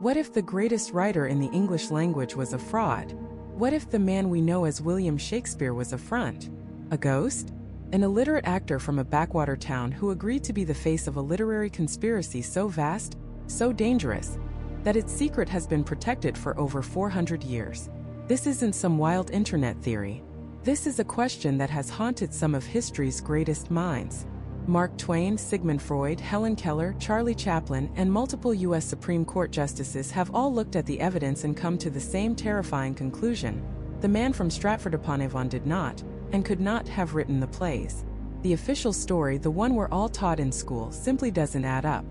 What if the greatest writer in the English language was a fraud? What if the man we know as William Shakespeare was a front? A ghost? An illiterate actor from a backwater town who agreed to be the face of a literary conspiracy so vast, so dangerous, that its secret has been protected for over 400 years. This isn't some wild internet theory. This is a question that has haunted some of history's greatest minds. Mark Twain, Sigmund Freud, Helen Keller, Charlie Chaplin, and multiple U.S. Supreme Court justices have all looked at the evidence and come to the same terrifying conclusion. The man from Stratford-upon-Avon did not, and could not have written the plays. The official story, the one we're all taught in school, simply doesn't add up.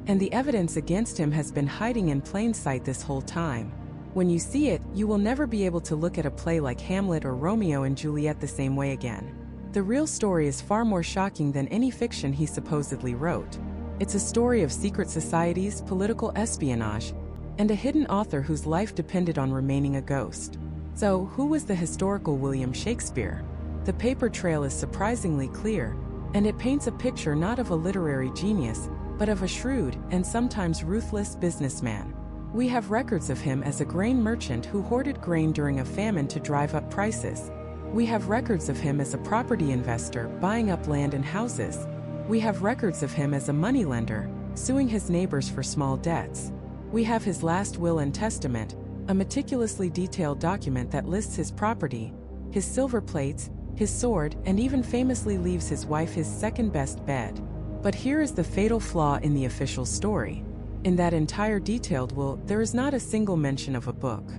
And the evidence against him has been hiding in plain sight this whole time. When you see it, you will never be able to look at a play like Hamlet or Romeo and Juliet the same way again. The real story is far more shocking than any fiction he supposedly wrote. It's a story of secret societies, political espionage, and a hidden author whose life depended on remaining a ghost. So, who was the historical William Shakespeare? The paper trail is surprisingly clear, and it paints a picture not of a literary genius, but of a shrewd and sometimes ruthless businessman. We have records of him as a grain merchant who hoarded grain during a famine to drive up prices. We have records of him as a property investor buying up land and houses. We have records of him as a moneylender, suing his neighbors for small debts. We have his last will and testament, a meticulously detailed document that lists his property, his silver plates, his sword, and even famously leaves his wife his second-best bed. But here is the fatal flaw in the official story. In that entire detailed will, there is not a single mention of a book.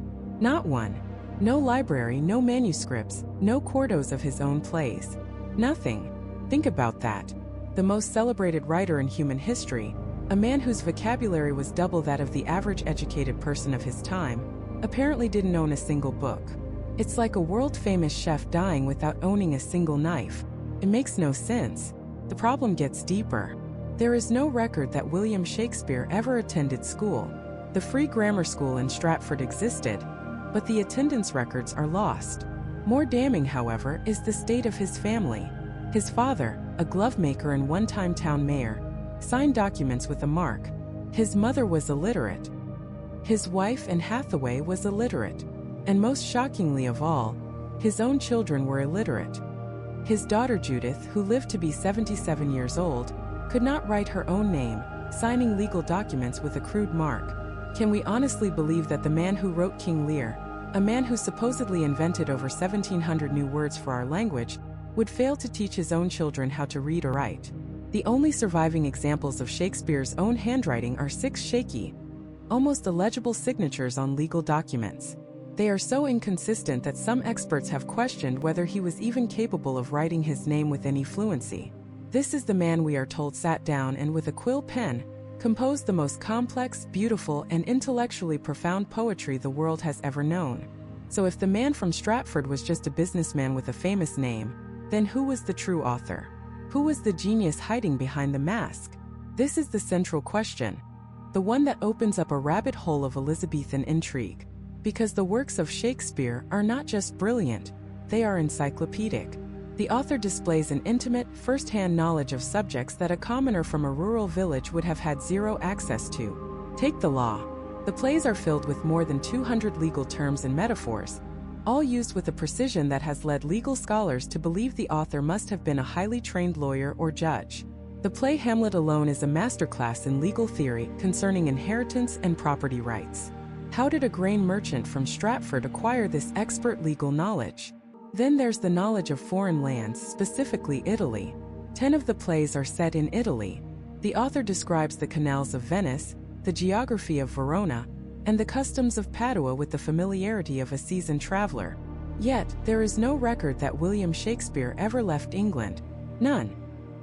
Not one. No library, no manuscripts, no quartos of his own plays. Nothing. Think about that. The most celebrated writer in human history, a man whose vocabulary was double that of the average educated person of his time, apparently didn't own a single book. It's like a world-famous chef dying without owning a single knife. It makes no sense. The problem gets deeper. There is no record that William Shakespeare ever attended school. The free grammar school in Stratford existed, but the attendance records are lost. More damning, however, is the state of his family. His father, a glovemaker and one-time town mayor, signed documents with a mark. His mother was illiterate. His wife, Anne Hathaway, was illiterate. And most shockingly of all, his own children were illiterate. His daughter Judith, who lived to be 77 years old, could not write her own name, signing legal documents with a crude mark. Can we honestly believe that the man who wrote King Lear, a man who supposedly invented over 1,700 new words for our language, would fail to teach his own children how to read or write? The only surviving examples of Shakespeare's own handwriting are 6 shaky, almost illegible signatures on legal documents. They are so inconsistent that some experts have questioned whether he was even capable of writing his name with any fluency. This is the man we are told sat down and with a quill pen, composed the most complex, beautiful, and intellectually profound poetry the world has ever known. So if the man from Stratford was just a businessman with a famous name, then who was the true author? Who was the genius hiding behind the mask? This is the central question, the one that opens up a rabbit hole of Elizabethan intrigue. Because the works of Shakespeare are not just brilliant, they are encyclopedic. The author displays an intimate, first-hand knowledge of subjects that a commoner from a rural village would have had zero access to. Take the law. The plays are filled with more than 200 legal terms and metaphors, all used with a precision that has led legal scholars to believe the author must have been a highly trained lawyer or judge. The play Hamlet alone is a masterclass in legal theory concerning inheritance and property rights. How did a grain merchant from Stratford acquire this expert legal knowledge? Then there's the knowledge of foreign lands, specifically Italy. 10 of the plays are set in Italy. The author describes the canals of Venice, the geography of Verona, and the customs of Padua with the familiarity of a seasoned traveler. Yet, there is no record that William Shakespeare ever left England. None.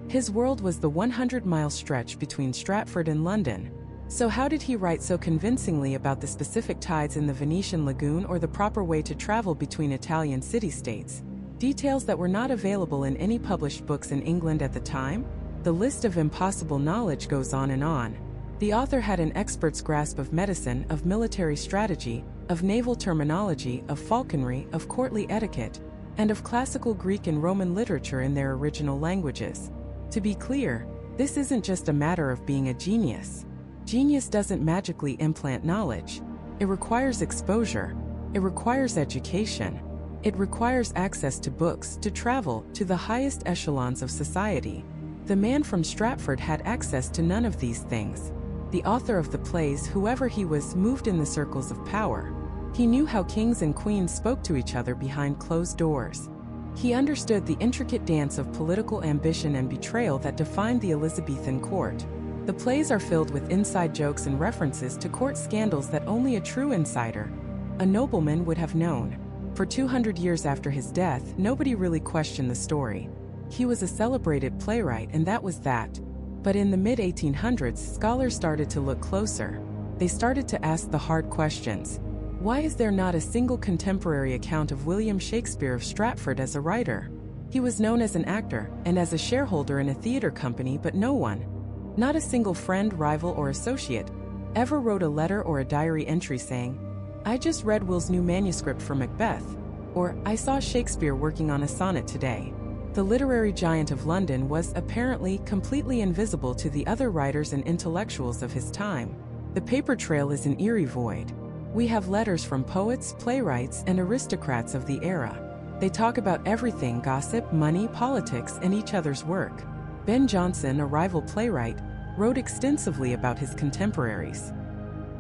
His world was the 100-mile stretch between Stratford and London. So how did he write so convincingly about the specific tides in the Venetian lagoon or the proper way to travel between Italian city-states? Details that were not available in any published books in England at the time? The list of impossible knowledge goes on and on. The author had an expert's grasp of medicine, of military strategy, of naval terminology, of falconry, of courtly etiquette, and of classical Greek and Roman literature in their original languages. To be clear, this isn't just a matter of being a genius. Genius doesn't magically implant knowledge. It requires exposure. It requires education. It requires access to books, to travel, to the highest echelons of society. The man from Stratford had access to none of these things. The author of the plays, whoever he was, moved in the circles of power. He knew how kings and queens spoke to each other behind closed doors. He understood the intricate dance of political ambition and betrayal that defined the Elizabethan court. The plays are filled with inside jokes and references to court scandals that only a true insider, a nobleman, would have known. For 200 years after his death, nobody really questioned the story. He was a celebrated playwright, and that was that. But in the mid-1800s, scholars started to look closer. They started to ask the hard questions. Why is there not a single contemporary account of William Shakespeare of Stratford as a writer? He was known as an actor and as a shareholder in a theater company, but no one, not a single friend, rival, or associate, ever wrote a letter or a diary entry saying, "I just read Will's new manuscript for Macbeth," or "I saw Shakespeare working on a sonnet today." The literary giant of London was apparently completely invisible to the other writers and intellectuals of his time. The paper trail is an eerie void. We have letters from poets, playwrights, and aristocrats of the era. They talk about everything: gossip, money, politics, and each other's work. Ben Jonson, a rival playwright, wrote extensively about his contemporaries.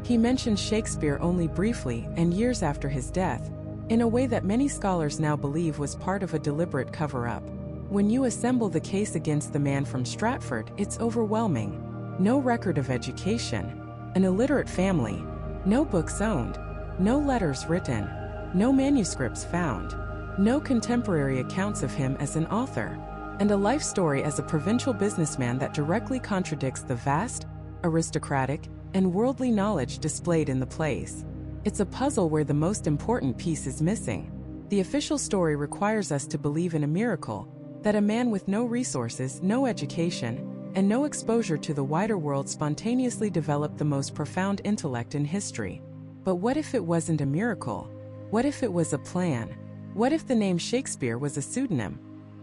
He mentions Shakespeare only briefly and years after his death, in a way that many scholars now believe was part of a deliberate cover-up. When you assemble the case against the man from Stratford, it's overwhelming. No record of education, an illiterate family, no books owned, no letters written, no manuscripts found, no contemporary accounts of him as an author, and a life story as a provincial businessman that directly contradicts the vast, aristocratic, and worldly knowledge displayed in the plays. It's a puzzle where the most important piece is missing. The official story requires us to believe in a miracle, that a man with no resources, no education, and no exposure to the wider world spontaneously developed the most profound intellect in history. But what if it wasn't a miracle? What if it was a plan? What if the name Shakespeare was a pseudonym?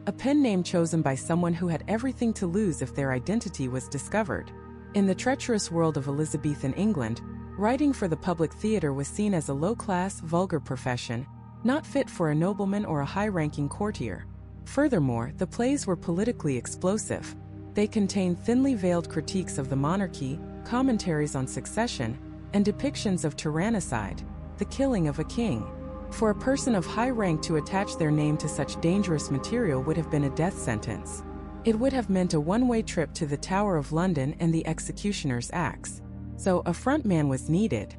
A pen name chosen by someone who had everything to lose if their identity was discovered. In the treacherous world of Elizabethan England, writing for the public theater was seen as a low-class, vulgar profession, not fit for a nobleman or a high-ranking courtier. Furthermore, the plays were politically explosive. They contained thinly veiled critiques of the monarchy, commentaries on succession, and depictions of tyrannicide, the killing of a king. For a person of high rank to attach their name to such dangerous material would have been a death sentence. It would have meant a one-way trip to the Tower of London and the executioner's axe. So a front man was needed.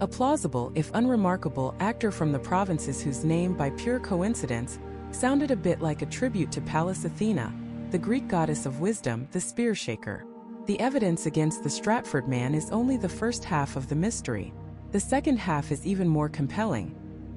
A plausible, if unremarkable, actor from the provinces whose name, by pure coincidence, sounded a bit like a tribute to Pallas Athena, the Greek goddess of wisdom, the spear shaker. The evidence against the Stratford man is only the first half of the mystery. The second half is even more compelling.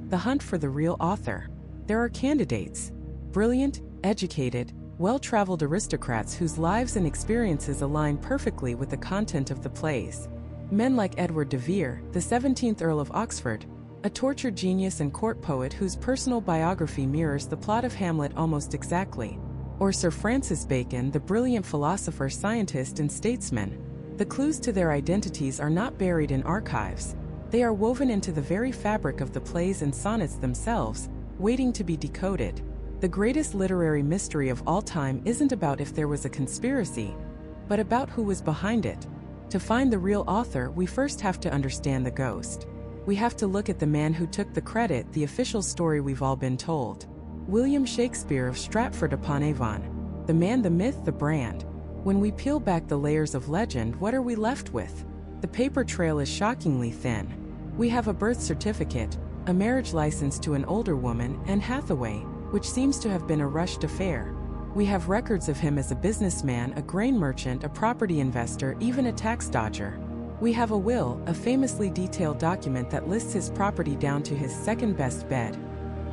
The hunt for the real author. There are candidates. Brilliant, educated, well-traveled aristocrats whose lives and experiences align perfectly with the content of the plays. Men like Edward de Vere, the 17th Earl of Oxford, a tortured genius and court poet whose personal biography mirrors the plot of Hamlet almost exactly. Or Sir Francis Bacon, the brilliant philosopher, scientist, and statesman. The clues to their identities are not buried in archives. They are woven into the very fabric of the plays and sonnets themselves, waiting to be decoded. The greatest literary mystery of all time isn't about if there was a conspiracy, but about who was behind it. To find the real author, we first have to understand the ghost. We have to look at the man who took the credit, the official story we've all been told. William Shakespeare of Stratford-upon-Avon. The man, the myth, the brand. When we peel back the layers of legend, what are we left with? The paper trail is shockingly thin. We have a birth certificate, a marriage license to an older woman, and Hathaway, which seems to have been a rushed affair. We have records of him as a businessman, a grain merchant, a property investor, even a tax dodger. We have a will, a famously detailed document that lists his property down to his second-best bed,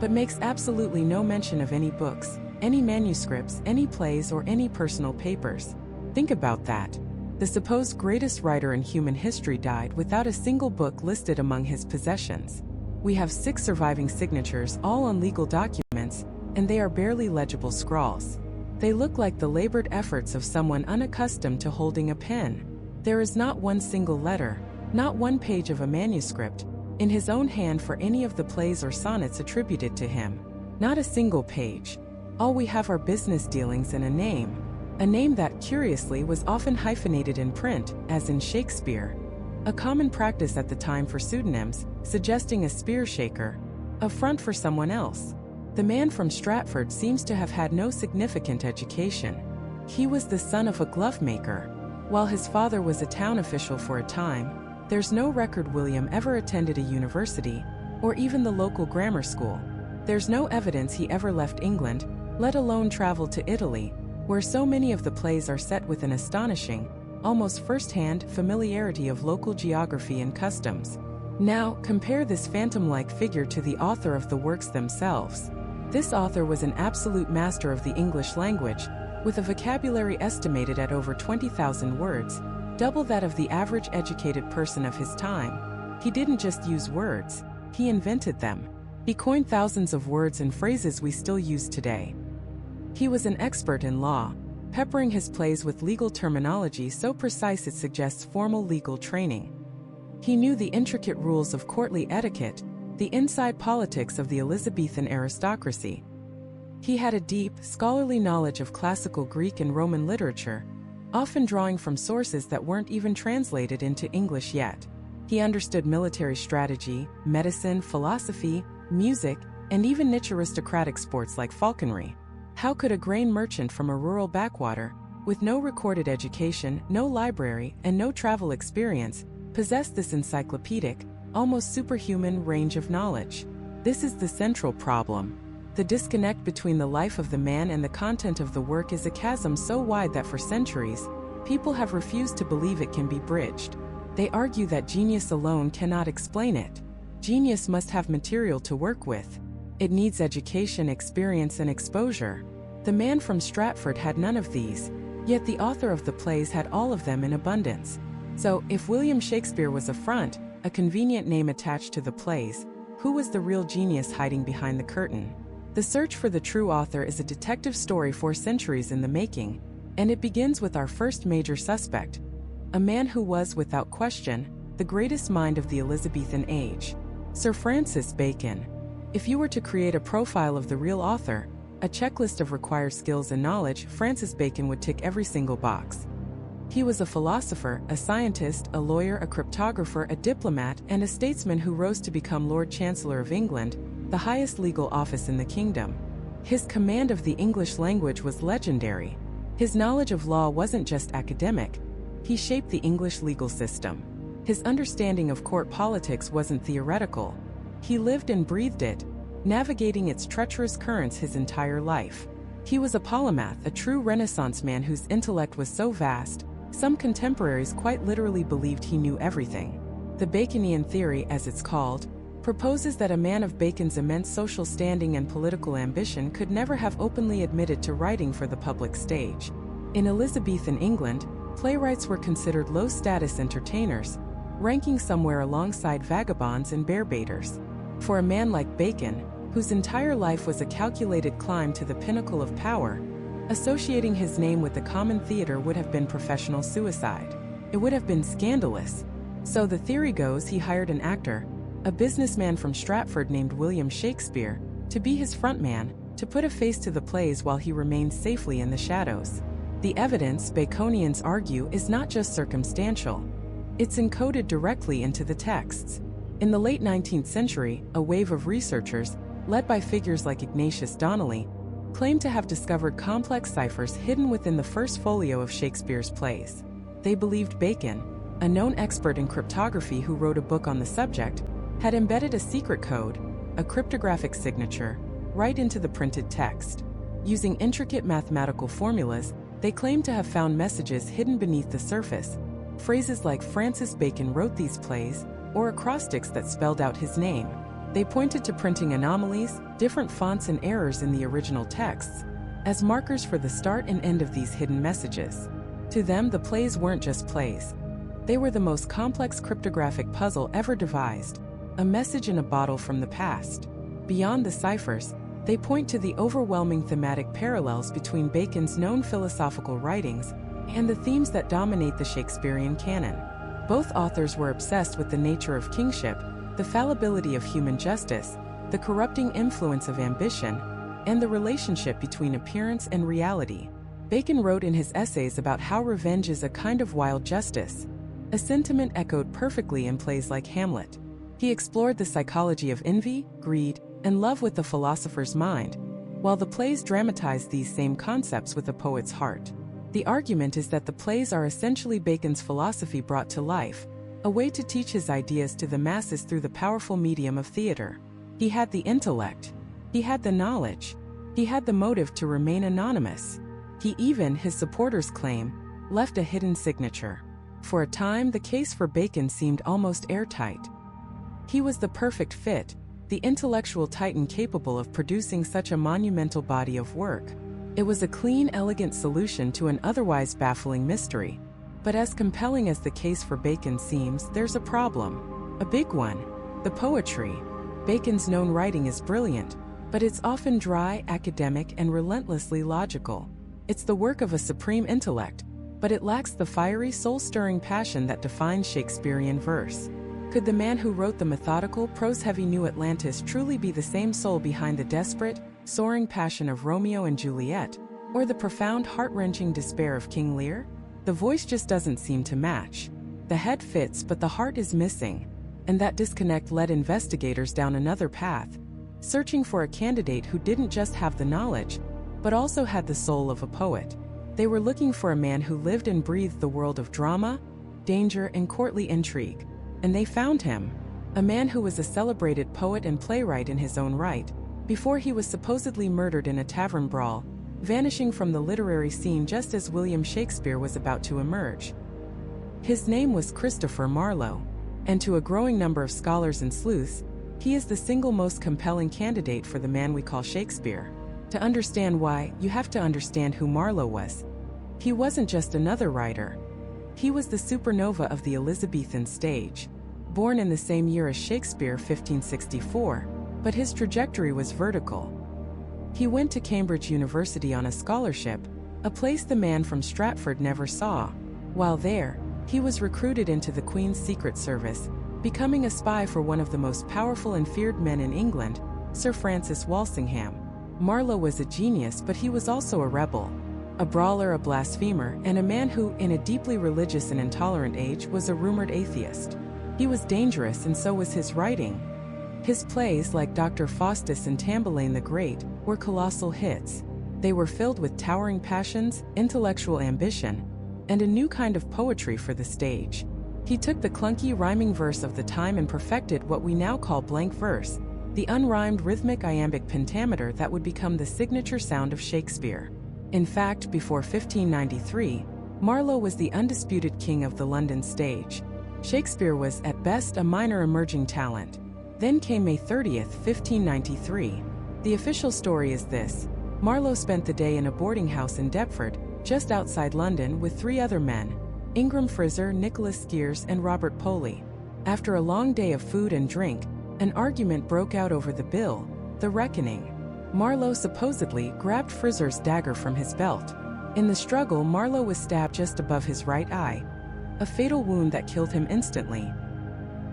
but makes absolutely no mention of any books, any manuscripts, any plays, or any personal papers. Think about that. The supposed greatest writer in human history died without a single book listed among his possessions. We have 6 surviving signatures, all on legal documents, and they are barely legible scrawls. They look like the labored efforts of someone unaccustomed to holding a pen. There is not one single letter, not one page of a manuscript, in his own hand for any of the plays or sonnets attributed to him. Not a single page. All we have are business dealings and a name that, curiously, was often hyphenated in print, as in Shakespeare. A common practice at the time for pseudonyms, suggesting a spear shaker, a front for someone else. The man from Stratford seems to have had no significant education. He was the son of a glove maker. While his father was a town official for a time, there's no record William ever attended a university, or even the local grammar school. There's no evidence he ever left England, let alone traveled to Italy, where so many of the plays are set with an astonishing, almost first-hand familiarity of local geography and customs. Now, compare this phantom-like figure to the author of the works themselves. This author was an absolute master of the English language, with a vocabulary estimated at over 20,000 words, double that of the average educated person of his time. He didn't just use words, he invented them. He coined thousands of words and phrases we still use today. He was an expert in law, peppering his plays with legal terminology so precise it suggests formal legal training. He knew the intricate rules of courtly etiquette, the inside politics of the Elizabethan aristocracy. He had a deep, scholarly knowledge of classical Greek and Roman literature, often drawing from sources that weren't even translated into English yet. He understood military strategy, medicine, philosophy, music, and even niche aristocratic sports like falconry. How could a grain merchant from a rural backwater, with no recorded education, no library, and no travel experience, possess this encyclopedic, almost superhuman range of knowledge? This is the central problem. The disconnect between the life of the man and the content of the work is a chasm so wide that for centuries, people have refused to believe it can be bridged. They argue that genius alone cannot explain it. Genius must have material to work with. It needs education, experience, and exposure. The man from Stratford had none of these, yet the author of the plays had all of them in abundance. So, if William Shakespeare was a front, a convenient name attached to the plays, who was the real genius hiding behind the curtain? The search for the true author is a detective story 4 centuries in the making, and it begins with our first major suspect, a man who was, without question, the greatest mind of the Elizabethan age, Sir Francis Bacon. If you were to create a profile of the real author, a checklist of required skills and knowledge, Francis Bacon would tick every single box. He was a philosopher, a scientist, a lawyer, a cryptographer, a diplomat, and a statesman who rose to become Lord Chancellor of England, the highest legal office in the kingdom. His command of the English language was legendary. His knowledge of law wasn't just academic. He shaped the English legal system. His understanding of court politics wasn't theoretical. He lived and breathed it, navigating its treacherous currents his entire life. He was a polymath, a true Renaissance man whose intellect was so vast, some contemporaries quite literally believed he knew everything. The Baconian theory, as it's called, proposes that a man of Bacon's immense social standing and political ambition could never have openly admitted to writing for the public stage. In Elizabethan England, playwrights were considered low-status entertainers, ranking somewhere alongside vagabonds and bear-baiters. For a man like Bacon, whose entire life was a calculated climb to the pinnacle of power, associating his name with the common theater would have been professional suicide. It would have been scandalous. So the theory goes he hired an actor, a businessman from Stratford named William Shakespeare, to be his frontman, to put a face to the plays while he remained safely in the shadows. The evidence, Baconians argue, is not just circumstantial. It's encoded directly into the texts. In the late 19th century, a wave of researchers, led by figures like Ignatius Donnelly, claimed to have discovered complex ciphers hidden within the first folio of Shakespeare's plays. They believed Bacon, a known expert in cryptography who wrote a book on the subject, had embedded a secret code, a cryptographic signature, right into the printed text. Using intricate mathematical formulas, they claimed to have found messages hidden beneath the surface, phrases like Francis Bacon wrote these plays, or acrostics that spelled out his name. They pointed to printing anomalies, different fonts and errors in the original texts, as markers for the start and end of these hidden messages. To them, the plays weren't just plays. They were the most complex cryptographic puzzle ever devised, a message in a bottle from the past. Beyond the ciphers, they point to the overwhelming thematic parallels between Bacon's known philosophical writings and the themes that dominate the Shakespearean canon. Both authors were obsessed with the nature of kingship, the fallibility of human justice, the corrupting influence of ambition, and the relationship between appearance and reality. Bacon wrote in his essays about how revenge is a kind of wild justice, a sentiment echoed perfectly in plays like Hamlet. He explored the psychology of envy, greed, and love with the philosopher's mind, while the plays dramatized these same concepts with a poet's heart. The argument is that the plays are essentially Bacon's philosophy brought to life, a way to teach his ideas to the masses through the powerful medium of theater. He had the intellect. He had the knowledge. He had the motive to remain anonymous. He even, his supporters claim, left a hidden signature. For a time, the case for Bacon seemed almost airtight. He was the perfect fit, the intellectual titan capable of producing such a monumental body of work. It was a clean, elegant solution to an otherwise baffling mystery. But as compelling as the case for Bacon seems, there's a problem. A big one. The poetry. Bacon's known writing is brilliant, but it's often dry, academic, and relentlessly logical. It's the work of a supreme intellect, but it lacks the fiery, soul-stirring passion that defines Shakespearean verse. Could the man who wrote the methodical, prose-heavy New Atlantis truly be the same soul behind the desperate, soaring passion of Romeo and Juliet, or the profound, heart-wrenching despair of King Lear? The voice just doesn't seem to match. The head fits, but the heart is missing, and that disconnect led investigators down another path, searching for a candidate who didn't just have the knowledge, but also had the soul of a poet. They were looking for a man who lived and breathed the world of drama, danger, and courtly intrigue. And they found him. A man who was a celebrated poet and playwright in his own right, before he was supposedly murdered in a tavern brawl, vanishing from the literary scene just as William Shakespeare was about to emerge. His name was Christopher Marlowe, and to a growing number of scholars and sleuths, he is the single most compelling candidate for the man we call Shakespeare. To understand why, you have to understand who Marlowe was. He wasn't just another writer. He was the supernova of the Elizabethan stage. Born in the same year as Shakespeare, 1564, but his trajectory was vertical. He went to Cambridge University on a scholarship, a place the man from Stratford never saw. While there, he was recruited into the Queen's Secret Service, becoming a spy for one of the most powerful and feared men in England, Sir Francis Walsingham. Marlowe was a genius, but he was also a rebel, a brawler, a blasphemer, and a man who, in a deeply religious and intolerant age, was a rumored atheist. He was dangerous, and so was his writing. His plays, like Dr. Faustus and Tamburlaine the Great, were colossal hits. They were filled with towering passions, intellectual ambition, and a new kind of poetry for the stage. He took the clunky rhyming verse of the time and perfected what we now call blank verse, the unrhymed rhythmic iambic pentameter that would become the signature sound of Shakespeare. In fact, before 1593, Marlowe was the undisputed king of the London stage. Shakespeare was, at best, a minor emerging talent. Then came May 30th, 1593. The official story is this: Marlowe spent the day in a boarding house in Deptford, just outside London, with three other men, Ingram Fraser, Nicholas Skeers, and Robert Poley. After a long day of food and drink, an argument broke out over the bill, the reckoning. Marlowe supposedly grabbed Fraser's dagger from his belt. In the struggle, Marlowe was stabbed just above his right eye, a fatal wound that killed him instantly.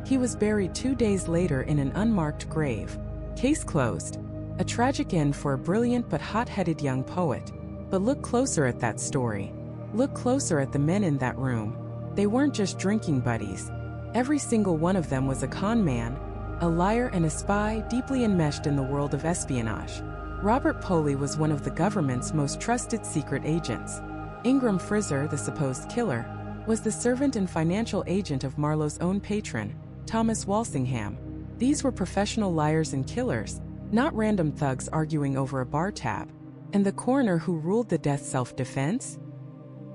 He was buried 2 days later in an unmarked grave. Case closed. A tragic end for a brilliant but hot-headed young poet. But look closer at that story. Look closer at the men in that room. They weren't just drinking buddies. Every single one of them was a con man, a liar and a spy deeply enmeshed in the world of espionage. Robert Poley was one of the government's most trusted secret agents. Ingram Fraser, the supposed killer, was the servant and financial agent of Marlowe's own patron, Thomas Walsingham. These were professional liars and killers, not random thugs arguing over a bar tab. And the coroner who ruled the death self-defense?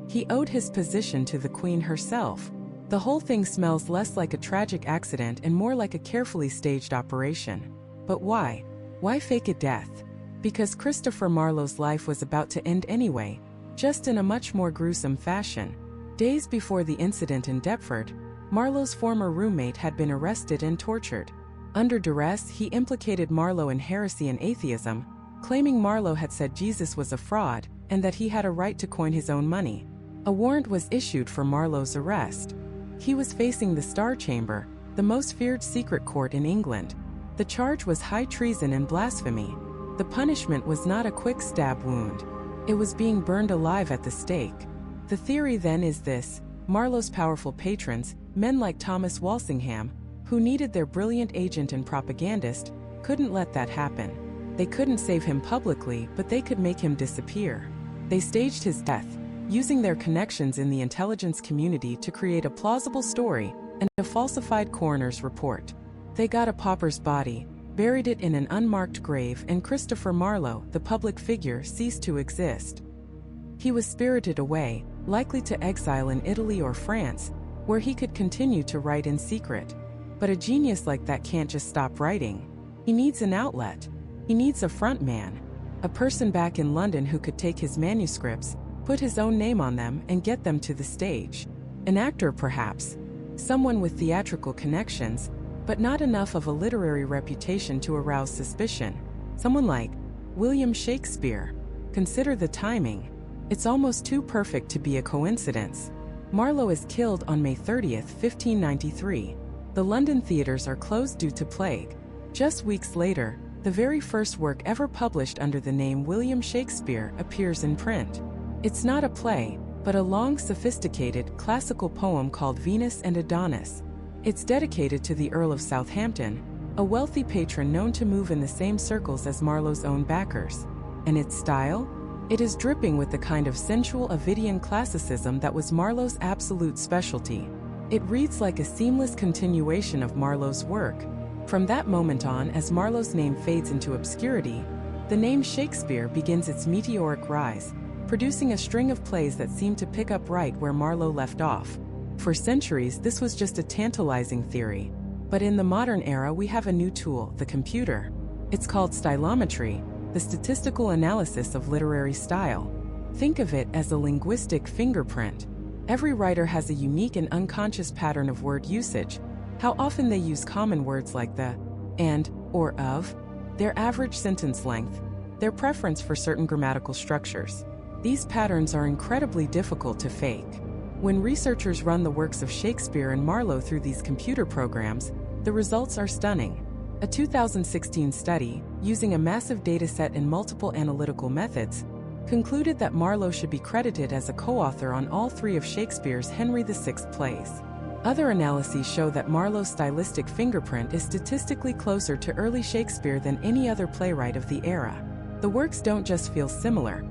He owed his position to the Queen herself. The whole thing smells less like a tragic accident and more like a carefully staged operation. But why? Why fake a death? Because Christopher Marlowe's life was about to end anyway, just in a much more gruesome fashion. Days before the incident in Deptford, Marlowe's former roommate had been arrested and tortured. Under duress, he implicated Marlowe in heresy and atheism, claiming Marlowe had said Jesus was a fraud and that he had a right to coin his own money. A warrant was issued for Marlowe's arrest. He was facing the Star Chamber, the most feared secret court in England. The charge was high treason and blasphemy. The punishment was not a quick stab wound. It was being burned alive at the stake. The theory then is this: Marlowe's powerful patrons, men like Thomas Walsingham, who needed their brilliant agent and propagandist, couldn't let that happen. They couldn't save him publicly, but they could make him disappear. They staged his death, using their connections in the intelligence community to create a plausible story and a falsified coroner's report. They got a pauper's body, buried it in an unmarked grave, and Christopher Marlowe, the public figure, ceased to exist. He was spirited away, likely to exile in Italy or France, where he could continue to write in secret. But a genius like that can't just stop writing. He needs an outlet. He needs a front man, a person back in London who could take his manuscripts, put his own name on them, and get them to the stage. An actor, perhaps. Someone with theatrical connections, but not enough of a literary reputation to arouse suspicion. Someone like William Shakespeare. Consider the timing. It's almost too perfect to be a coincidence. Marlowe is killed on May 30th, 1593. The London theaters are closed due to plague. Just weeks later, the very first work ever published under the name William Shakespeare appears in print. It's not a play, but a long, sophisticated, classical poem called Venus and Adonis. It's dedicated to the Earl of Southampton, a wealthy patron known to move in the same circles as Marlowe's own backers. And its style? It is dripping with the kind of sensual Ovidian classicism that was Marlowe's absolute specialty. It reads like a seamless continuation of Marlowe's work. From that moment on, as Marlowe's name fades into obscurity, the name Shakespeare begins its meteoric rise, producing a string of plays that seem to pick up right where Marlowe left off. For centuries, this was just a tantalizing theory. But in the modern era, we have a new tool, the computer. It's called stylometry, the statistical analysis of literary style. Think of it as a linguistic fingerprint. Every writer has a unique and unconscious pattern of word usage, how often they use common words like the, and, or of, their average sentence length, their preference for certain grammatical structures. These patterns are incredibly difficult to fake. When researchers run the works of Shakespeare and Marlowe through these computer programs, the results are stunning. A 2016 study, using a massive dataset and multiple analytical methods, concluded that Marlowe should be credited as a co-author on all three of Shakespeare's Henry VI plays. Other analyses show that Marlowe's stylistic fingerprint is statistically closer to early Shakespeare than any other playwright of the era. The works don't just feel similar.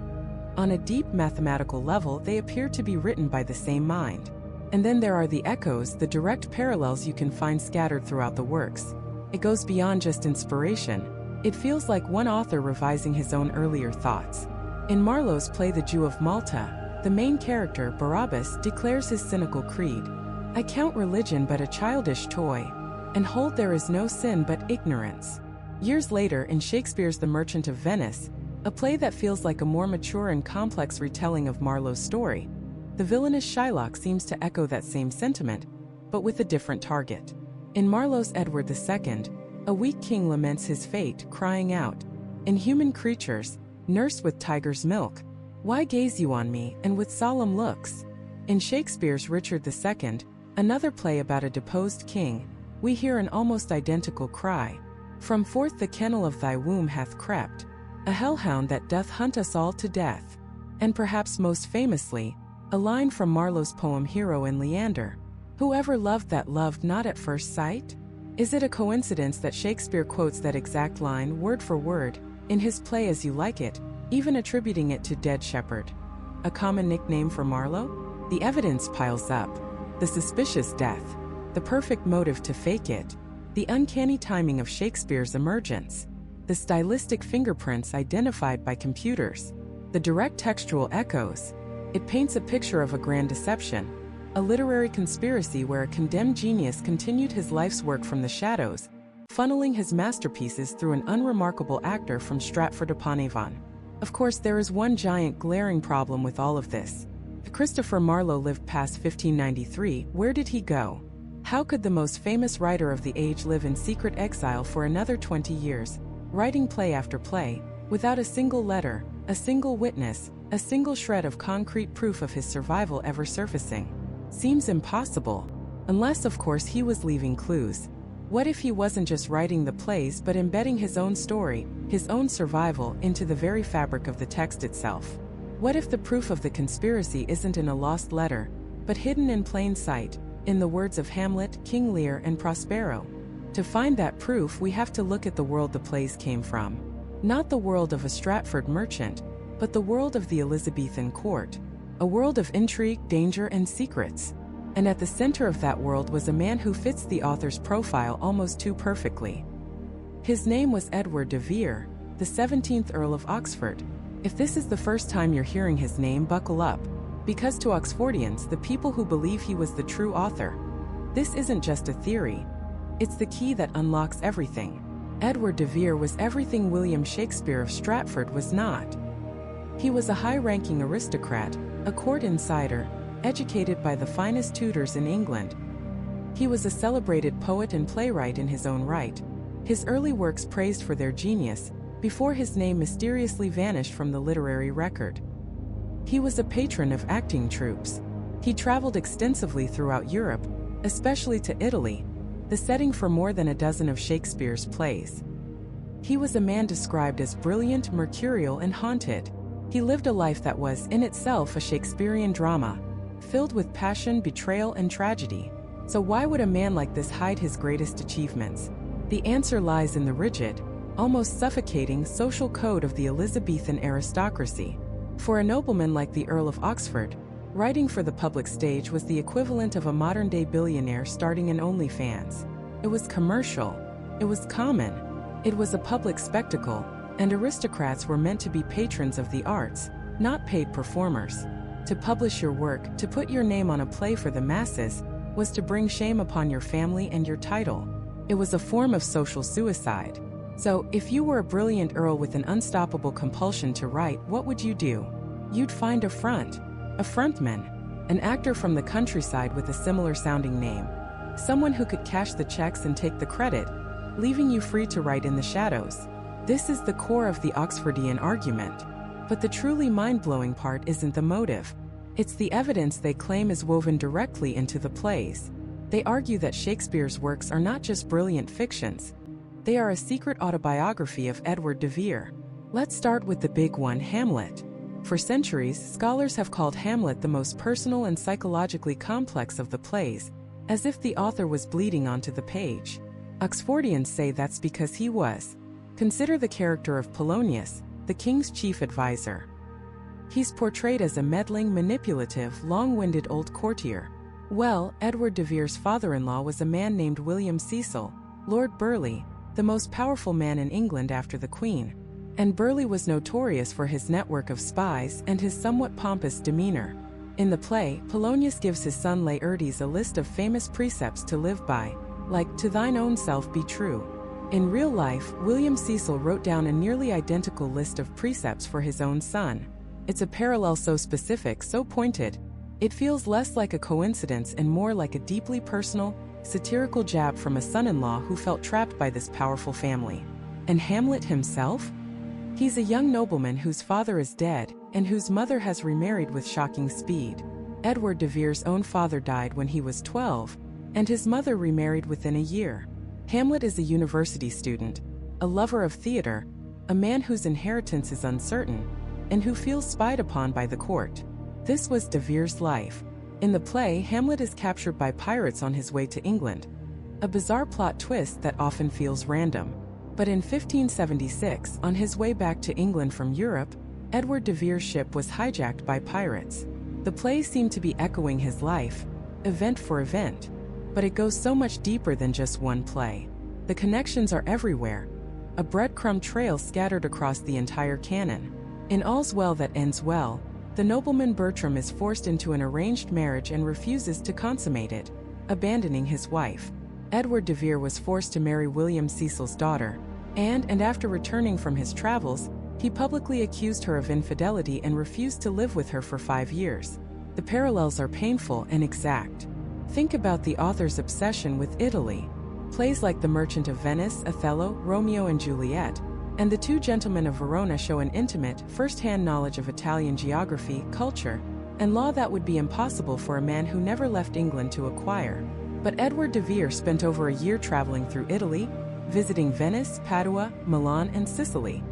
On a deep mathematical level, they appear to be written by the same mind. And then there are the echoes, the direct parallels you can find scattered throughout the works. It goes beyond just inspiration. It feels like one author revising his own earlier thoughts. In Marlowe's play The Jew of Malta, the main character, Barabbas, declares his cynical creed: "I count religion but a childish toy, and hold there is no sin but ignorance." Years later, in Shakespeare's The Merchant of Venice, a play that feels like a more mature and complex retelling of Marlowe's story, the villainous Shylock seems to echo that same sentiment, but with a different target. In Marlowe's Edward II, a weak king laments his fate, crying out, "Inhuman creatures, nursed with tiger's milk, why gaze you on me, and with solemn looks?" In Shakespeare's Richard II, another play about a deposed king, we hear an almost identical cry: "From forth the kennel of thy womb hath crept a hellhound that doth hunt us all to death." And perhaps most famously, a line from Marlowe's poem Hero and Leander: "Whoever loved that loved not at first sight?" Is it a coincidence that Shakespeare quotes that exact line word for word in his play As You Like It, even attributing it to Dead Shepherd, a common nickname for Marlowe? The evidence piles up: the suspicious death, the perfect motive to fake it, the uncanny timing of Shakespeare's emergence, the stylistic fingerprints identified by computers, the direct textual echoes. It paints a picture of a grand deception, a literary conspiracy where a condemned genius continued his life's work from the shadows, funneling his masterpieces through an unremarkable actor from Stratford-upon-Avon. Of course, there is one giant glaring problem with all of this. If Christopher Marlowe lived past 1593, where did he go? How could the most famous writer of the age live in secret exile for another 20 years, writing play after play, without a single letter, a single witness, a single shred of concrete proof of his survival ever surfacing. Seems impossible. Unless, of course, he was leaving clues. What if he wasn't just writing the plays but embedding his own story, his own survival, into the very fabric of the text itself? What if the proof of the conspiracy isn't in a lost letter, but hidden in plain sight, in the words of Hamlet, King Lear, and Prospero? To find that proof, we have to look at the world the plays came from. Not the world of a Stratford merchant, but the world of the Elizabethan court. A world of intrigue, danger, and secrets. And at the center of that world was a man who fits the author's profile almost too perfectly. His name was Edward de Vere, the 17th Earl of Oxford. If this is the first time you're hearing his name, buckle up. Because to Oxfordians, the people who believe he was the true author, this isn't just a theory. It's the key that unlocks everything. Edward de Vere was everything William Shakespeare of Stratford was not. He was a high-ranking aristocrat, a court insider, educated by the finest tutors in England. He was a celebrated poet and playwright in his own right. His early works praised for their genius, before his name mysteriously vanished from the literary record. He was a patron of acting troupes. He traveled extensively throughout Europe, especially to Italy, the setting for more than a dozen of Shakespeare's plays. He was a man described as brilliant, mercurial, and haunted. He lived a life that was, in itself, a Shakespearean drama, filled with passion, betrayal, and tragedy. So why would a man like this hide his greatest achievements? The answer lies in the rigid, almost suffocating social code of the Elizabethan aristocracy. For a nobleman like the Earl of Oxford, writing for the public stage was the equivalent of a modern-day billionaire starting an OnlyFans. It was commercial. It was common. It was a public spectacle, and aristocrats were meant to be patrons of the arts, not paid performers. To publish your work, to put your name on a play for the masses, was to bring shame upon your family and your title. It was a form of social suicide. So, if you were a brilliant earl with an unstoppable compulsion to write, what would you do? You'd find a frontman, an actor from the countryside with a similar-sounding name, someone who could cash the checks and take the credit, leaving you free to write in the shadows. This is the core of the Oxfordian argument. But the truly mind-blowing part isn't the motive. It's the evidence they claim is woven directly into the plays. They argue that Shakespeare's works are not just brilliant fictions. They are a secret autobiography of Edward de Vere. Let's start with the big one, Hamlet. For centuries, scholars have called Hamlet the most personal and psychologically complex of the plays, as if the author was bleeding onto the page. Oxfordians say that's because he was. Consider the character of Polonius, the king's chief advisor. He's portrayed as a meddling, manipulative, long-winded old courtier. Well, Edward de Vere's father-in-law was a man named William Cecil, Lord Burleigh, the most powerful man in England after the Queen. And Burleigh was notorious for his network of spies and his somewhat pompous demeanor. In the play, Polonius gives his son Laertes a list of famous precepts to live by, like, "To thine own self be true." In real life, William Cecil wrote down a nearly identical list of precepts for his own son. It's a parallel so specific, so pointed, it feels less like a coincidence and more like a deeply personal, satirical jab from a son-in-law who felt trapped by this powerful family. And Hamlet himself? He's a young nobleman whose father is dead and whose mother has remarried with shocking speed. Edward de Vere's own father died when he was 12, and his mother remarried within a year. Hamlet is a university student, a lover of theater, a man whose inheritance is uncertain, and who feels spied upon by the court. This was de Vere's life. In the play, Hamlet is captured by pirates on his way to England. A bizarre plot twist that often feels random. But in 1576, on his way back to England from Europe, Edward de Vere's ship was hijacked by pirates. The play seemed to be echoing his life, event for event. But it goes so much deeper than just one play. The connections are everywhere, a breadcrumb trail scattered across the entire canon. In All's Well That Ends Well, the nobleman Bertram is forced into an arranged marriage and refuses to consummate it, abandoning his wife. Edward de Vere was forced to marry William Cecil's daughter, and after returning from his travels, he publicly accused her of infidelity and refused to live with her for 5 years. The parallels are painful and exact. Think about the author's obsession with Italy. Plays like The Merchant of Venice, Othello, Romeo and Juliet, and the two gentlemen of Verona show an intimate, first-hand knowledge of Italian geography, culture, and law that would be impossible for a man who never left England to acquire. But Edward de Vere spent over a year traveling through Italy, visiting Venice, Padua, Milan, and Sicily,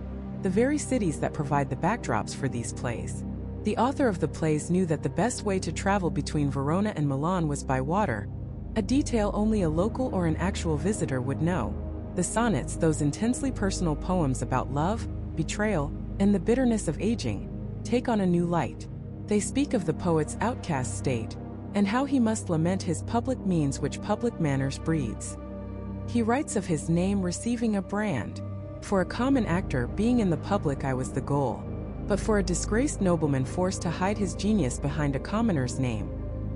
the very cities that provide the backdrops for these plays. The author of the plays knew that the best way to travel between Verona and Milan was by water, a detail only a local or an actual visitor would know. The sonnets, those intensely personal poems about love, betrayal, and the bitterness of aging, take on a new light. They speak of the poet's outcast state, and how he must lament his public means which public manners breeds. He writes of his name receiving a brand. For a common actor, being in the public I was the goal. But for a disgraced nobleman forced to hide his genius behind a commoner's name.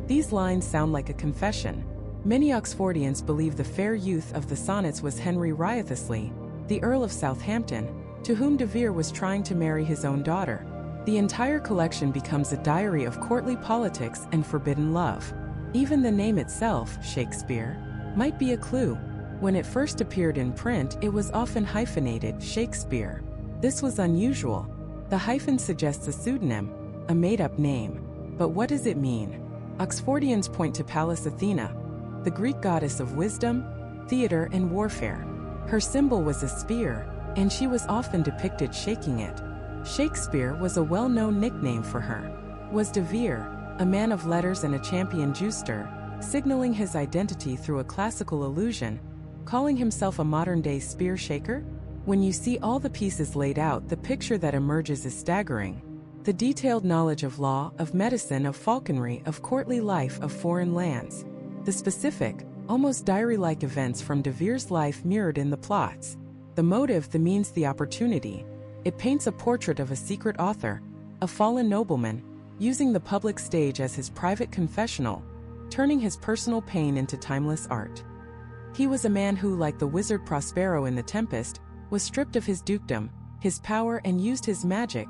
These lines sound like a confession. Many Oxfordians believe the fair youth of the sonnets was Henry Wriothesley, the Earl of Southampton, to whom de Vere was trying to marry his own daughter. The entire collection becomes a diary of courtly politics and forbidden love. Even the name itself, Shakespeare, might be a clue. When it first appeared in print, it was often hyphenated Shakespeare. This was unusual. The hyphen suggests a pseudonym, a made-up name. But what does it mean? Oxfordians point to Pallas Athena, the Greek goddess of wisdom, theater, and warfare. Her symbol was a spear, and she was often depicted shaking it. Shakespeare was a well-known nickname for her. Was de Vere, a man of letters and a champion juster, signaling his identity through a classical allusion, calling himself a modern-day spear shaker? When you see all the pieces laid out, the picture that emerges is staggering. The detailed knowledge of law, of medicine, of falconry, of courtly life, of foreign lands. The specific, almost diary-like events from de Vere's life mirrored in the plots. The motive, the means, the opportunity. It paints a portrait of a secret author, a fallen nobleman, using the public stage as his private confessional, turning his personal pain into timeless art. He was a man who, like the wizard Prospero in The Tempest, was stripped of his dukedom, his power, and used his magic,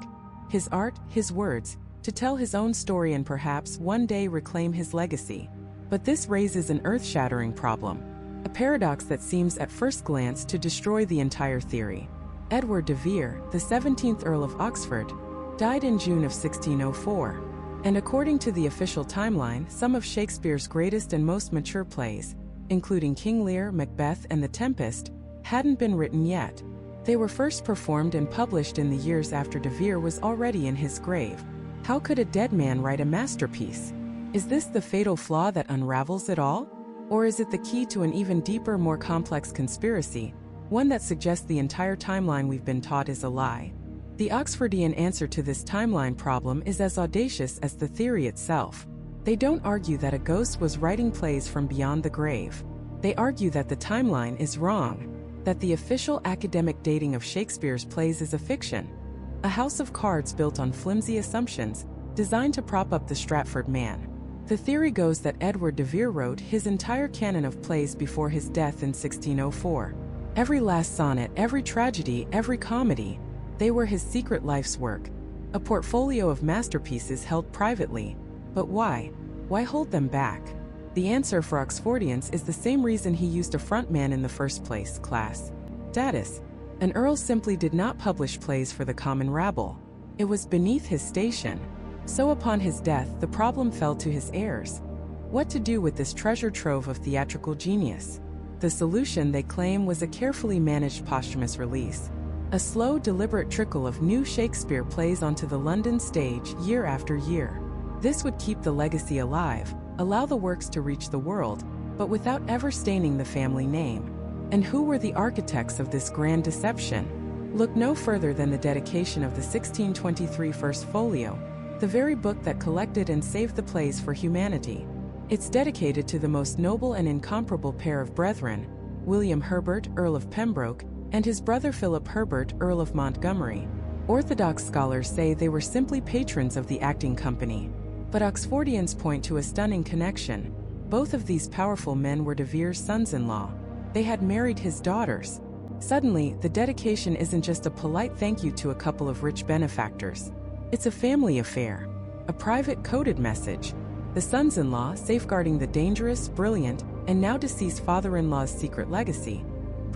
his art, his words, to tell his own story and perhaps one day reclaim his legacy. But this raises an earth-shattering problem, a paradox that seems at first glance to destroy the entire theory. Edward de Vere, the 17th Earl of Oxford, died in June of 1604, and according to the official timeline, some of Shakespeare's greatest and most mature plays, including King Lear, Macbeth, and The Tempest, hadn't been written yet. They were first performed and published in the years after de Vere was already in his grave. How could a dead man write a masterpiece? Is this the fatal flaw that unravels it all? Or is it the key to an even deeper, more complex conspiracy, one that suggests the entire timeline we've been taught is a lie? The Oxfordian answer to this timeline problem is as audacious as the theory itself. They don't argue that a ghost was writing plays from beyond the grave. They argue that the timeline is wrong, that the official academic dating of Shakespeare's plays is a fiction, a house of cards built on flimsy assumptions, designed to prop up the Stratford man. The theory goes that Edward de Vere wrote his entire canon of plays before his death in 1604. Every last sonnet, every tragedy, every comedy, they were his secret life's work, a portfolio of masterpieces held privately. But why? Why hold them back? The answer for Oxfordians is the same reason he used a front man in the first place: class. Status. An earl simply did not publish plays for the common rabble. It was beneath his station. So upon his death, the problem fell to his heirs. What to do with this treasure trove of theatrical genius? The solution, they claim, was a carefully managed posthumous release. A slow, deliberate trickle of new Shakespeare plays onto the London stage year after year. This would keep the legacy alive, allow the works to reach the world, but without ever staining the family name. And who were the architects of this grand deception? Look no further than the dedication of the 1623 First Folio, the very book that collected and saved the plays for humanity. It's dedicated to the most noble and incomparable pair of brethren, William Herbert, Earl of Pembroke, and his brother Philip Herbert, Earl of Montgomery. Orthodox scholars say they were simply patrons of the acting company. But Oxfordians point to a stunning connection. Both of these powerful men were de Vere's sons-in-law. They had married his daughters. Suddenly, the dedication isn't just a polite thank you to a couple of rich benefactors. It's a family affair, a private coded message. The sons-in-law, safeguarding the dangerous, brilliant, and now deceased father-in-law's secret legacy,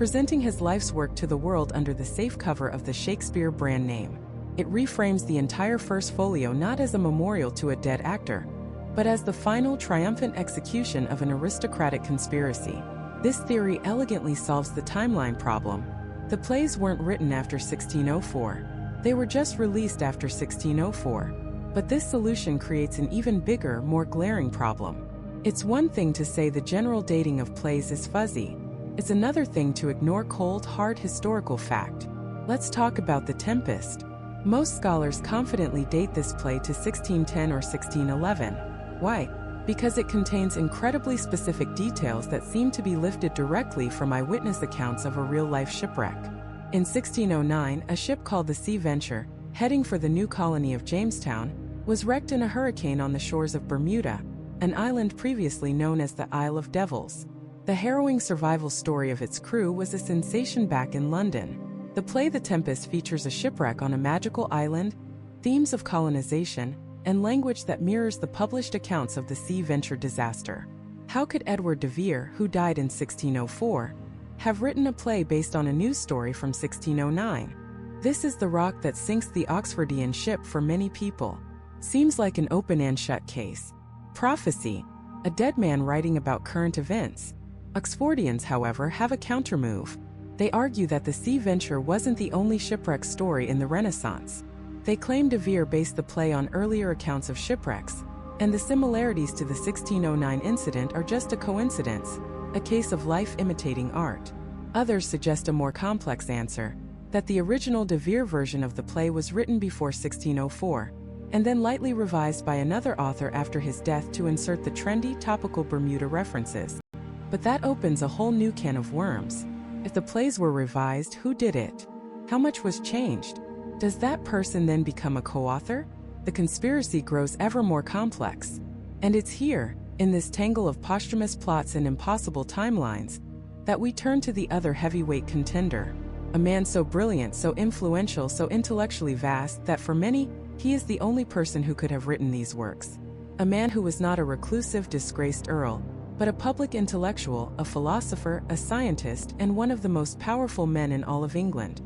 presenting his life's work to the world under the safe cover of the Shakespeare brand name. It reframes the entire first folio not as a memorial to a dead actor, but as the final triumphant execution of an aristocratic conspiracy. This theory elegantly solves the timeline problem. The plays weren't written after 1604. They were just released after 1604. But this solution creates an even bigger, more glaring problem. It's one thing to say the general dating of plays is fuzzy. It's another thing to ignore cold, hard historical fact. Let's talk about The Tempest. Most scholars confidently date this play to 1610 or 1611. Why? Because it contains incredibly specific details that seem to be lifted directly from eyewitness accounts of a real-life shipwreck. In 1609, a ship called the Sea Venture, heading for the new colony of Jamestown, was wrecked in a hurricane on the shores of Bermuda, an island previously known as the Isle of Devils. The harrowing survival story of its crew was a sensation back in London. The play The Tempest features a shipwreck on a magical island, themes of colonization, and language that mirrors the published accounts of the Sea Venture disaster. How could Edward de Vere, who died in 1604, have written a play based on a news story from 1609? This is the rock that sinks the Oxfordian ship for many people. Seems like an open and shut case. Prophecy, a dead man writing about current events. Oxfordians, however, have a countermove. They argue that the Sea Venture wasn't the only shipwreck story in the Renaissance. They claim de Vere based the play on earlier accounts of shipwrecks, and the similarities to the 1609 incident are just a coincidence, a case of life imitating art. Others suggest a more complex answer, that the original de Vere version of the play was written before 1604, and then lightly revised by another author after his death to insert the trendy, topical Bermuda references. But that opens a whole new can of worms. If the plays were revised, who did it? How much was changed? Does that person then become a co-author? The conspiracy grows ever more complex. And it's here, in this tangle of posthumous plots and impossible timelines, that we turn to the other heavyweight contender. A man so brilliant, so influential, so intellectually vast that for many, he is the only person who could have written these works. A man who was not a reclusive, disgraced earl, but a public intellectual, a philosopher, a scientist, and one of the most powerful men in all of England.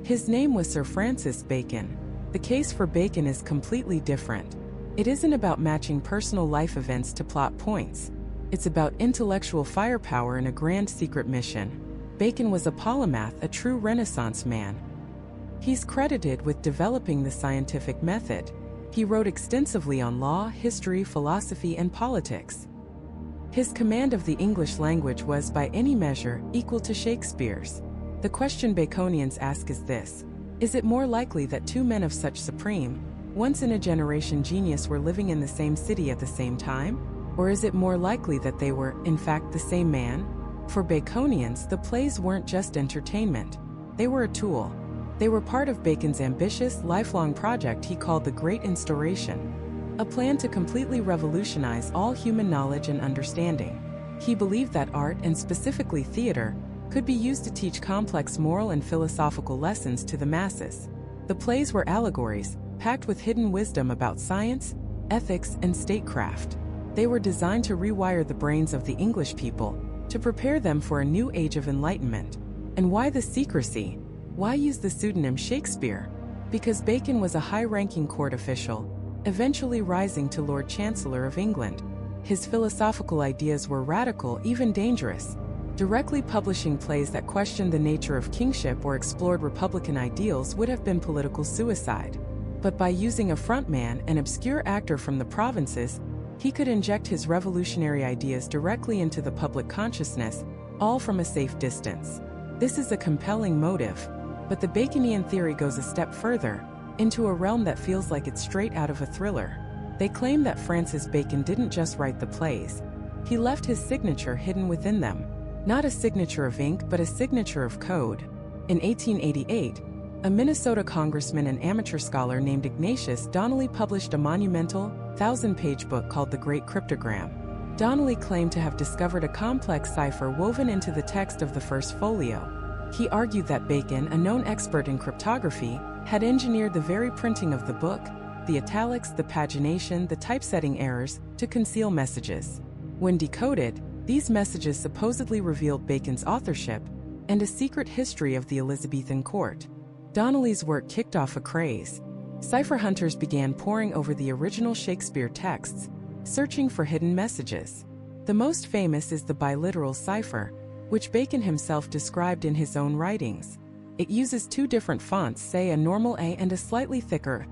His name was Sir Francis Bacon. The case for Bacon is completely different. It isn't about matching personal life events to plot points. It's about intellectual firepower in a grand secret mission. Bacon was a polymath, a true Renaissance man. He's credited with developing the scientific method. He wrote extensively on law, history, philosophy, and politics. His command of the English language was, by any measure, equal to Shakespeare's. The question Baconians ask is this: is it more likely that two men of such supreme, once-in-a-generation genius were living in the same city at the same time? Or is it more likely that they were, in fact, the same man? For Baconians, the plays weren't just entertainment. They were a tool. They were part of Bacon's ambitious, lifelong project he called the Great Instauration, a plan to completely revolutionize all human knowledge and understanding. He believed that art, and specifically theater, could be used to teach complex moral and philosophical lessons to the masses. The plays were allegories, packed with hidden wisdom about science, ethics, and statecraft. They were designed to rewire the brains of the English people, to prepare them for a new age of enlightenment. And why the secrecy? Why use the pseudonym Shakespeare? Because Bacon was a high-ranking court official, eventually rising to Lord Chancellor of England. His philosophical ideas were radical, even dangerous. Directly publishing plays that questioned the nature of kingship or explored republican ideals would have been political suicide. But by using a frontman, an obscure actor from the provinces, he could inject his revolutionary ideas directly into the public consciousness, all from a safe distance. This is a compelling motive, but the Baconian theory goes a step further, into a realm that feels like it's straight out of a thriller. They claim that Francis Bacon didn't just write the plays. He left his signature hidden within them. Not a signature of ink, but a signature of code. In 1888, a Minnesota congressman and amateur scholar named Ignatius Donnelly published a monumental, 1,000-page book called The Great Cryptogram. Donnelly claimed to have discovered a complex cipher woven into the text of the first folio. He argued that Bacon, a known expert in cryptography, had engineered the very printing of the book, the italics, the pagination, the typesetting errors, to conceal messages. When decoded, these messages supposedly revealed Bacon's authorship, and a secret history of the Elizabethan court. Donnelly's work kicked off a craze. Cipher hunters began poring over the original Shakespeare texts, searching for hidden messages. The most famous is the biliteral cipher, which Bacon himself described in his own writings. It uses two different fonts, say a normal A and a slightly thicker,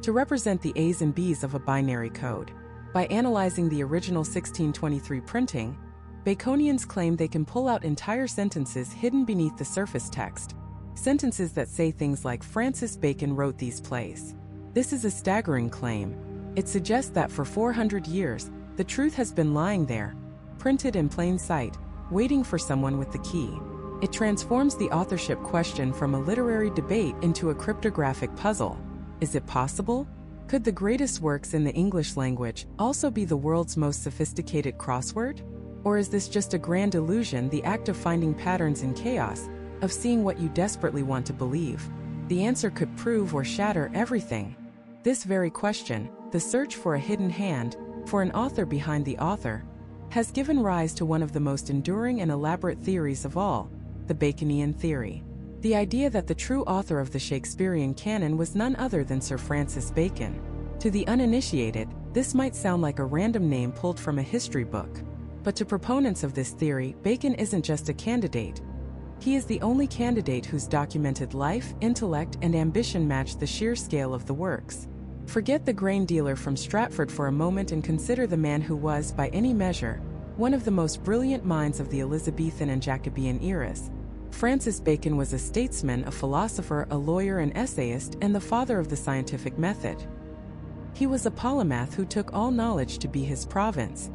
to represent the A's and B's of a binary code. By analyzing the original 1623 printing, Baconians claim they can pull out entire sentences hidden beneath the surface text. Sentences that say things like Francis Bacon wrote these plays. This is a staggering claim. It suggests that for 400 years, the truth has been lying there, printed in plain sight, waiting for someone with the key. It transforms the authorship question from a literary debate into a cryptographic puzzle. Is it possible? Could the greatest works in the English language also be the world's most sophisticated crossword? Or is this just a grand illusion, the act of finding patterns in chaos, of seeing what you desperately want to believe? The answer could prove or shatter everything. This very question, the search for a hidden hand, for an author behind the author, has given rise to one of the most enduring and elaborate theories of all, the Baconian theory. The idea that the true author of the Shakespearean canon was none other than Sir Francis Bacon. To the uninitiated, this might sound like a random name pulled from a history book. But to proponents of this theory, Bacon isn't just a candidate. He is the only candidate whose documented life, intellect, and ambition match the sheer scale of the works. Forget the grain dealer from Stratford for a moment and consider the man who was, by any measure, one of the most brilliant minds of the Elizabethan and Jacobean eras. Francis Bacon was a statesman, a philosopher, a lawyer, an essayist, and the father of the scientific method. He was a polymath who took all knowledge to be his province.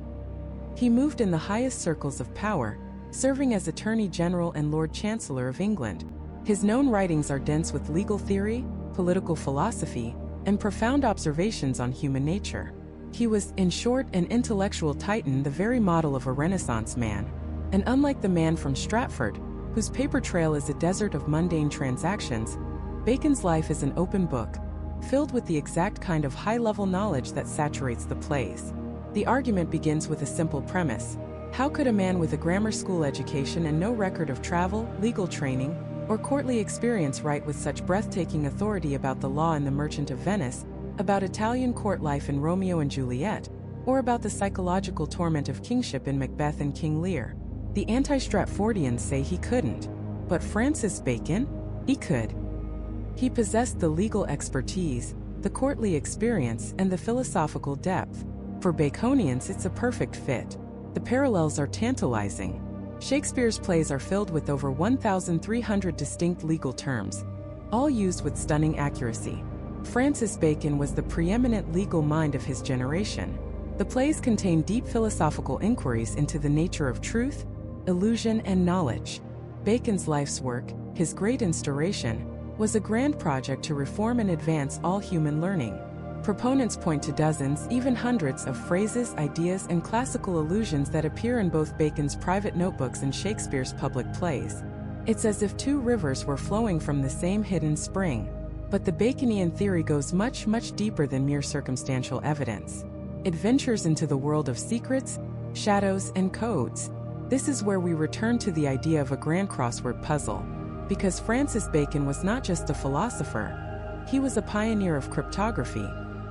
He moved in the highest circles of power, serving as Attorney General and Lord Chancellor of England. His known writings are dense with legal theory, political philosophy, and profound observations on human nature. He was, in short, an intellectual titan, the very model of a Renaissance man. And unlike the man from Stratford, whose paper trail is a desert of mundane transactions, Bacon's life is an open book, filled with the exact kind of high-level knowledge that saturates the plays. The argument begins with a simple premise. How could a man with a grammar school education and no record of travel, legal training, or courtly experience write with such breathtaking authority about the law in The Merchant of Venice, about Italian court life in Romeo and Juliet, or about the psychological torment of kingship in Macbeth and King Lear? The anti-stratfordians say he couldn't. But Francis Bacon? He could. He possessed the legal expertise, the courtly experience, and the philosophical depth. For Baconians, it's a perfect fit. The parallels are tantalizing. Shakespeare's plays are filled with over 1,300 distinct legal terms, all used with stunning accuracy. Francis Bacon was the preeminent legal mind of his generation. The plays contain deep philosophical inquiries into the nature of truth, illusion, and knowledge. Bacon's life's work, his great instauration, was a grand project to reform and advance all human learning. Proponents point to dozens, even hundreds of phrases, ideas, and classical allusions that appear in both Bacon's private notebooks and Shakespeare's public plays. It's as if two rivers were flowing from the same hidden spring. But the Baconian theory goes much, much deeper than mere circumstantial evidence. It ventures into the world of secrets, shadows, and codes. This is where we return to the idea of a grand crossword puzzle. Because Francis Bacon was not just a philosopher, he was a pioneer of cryptography.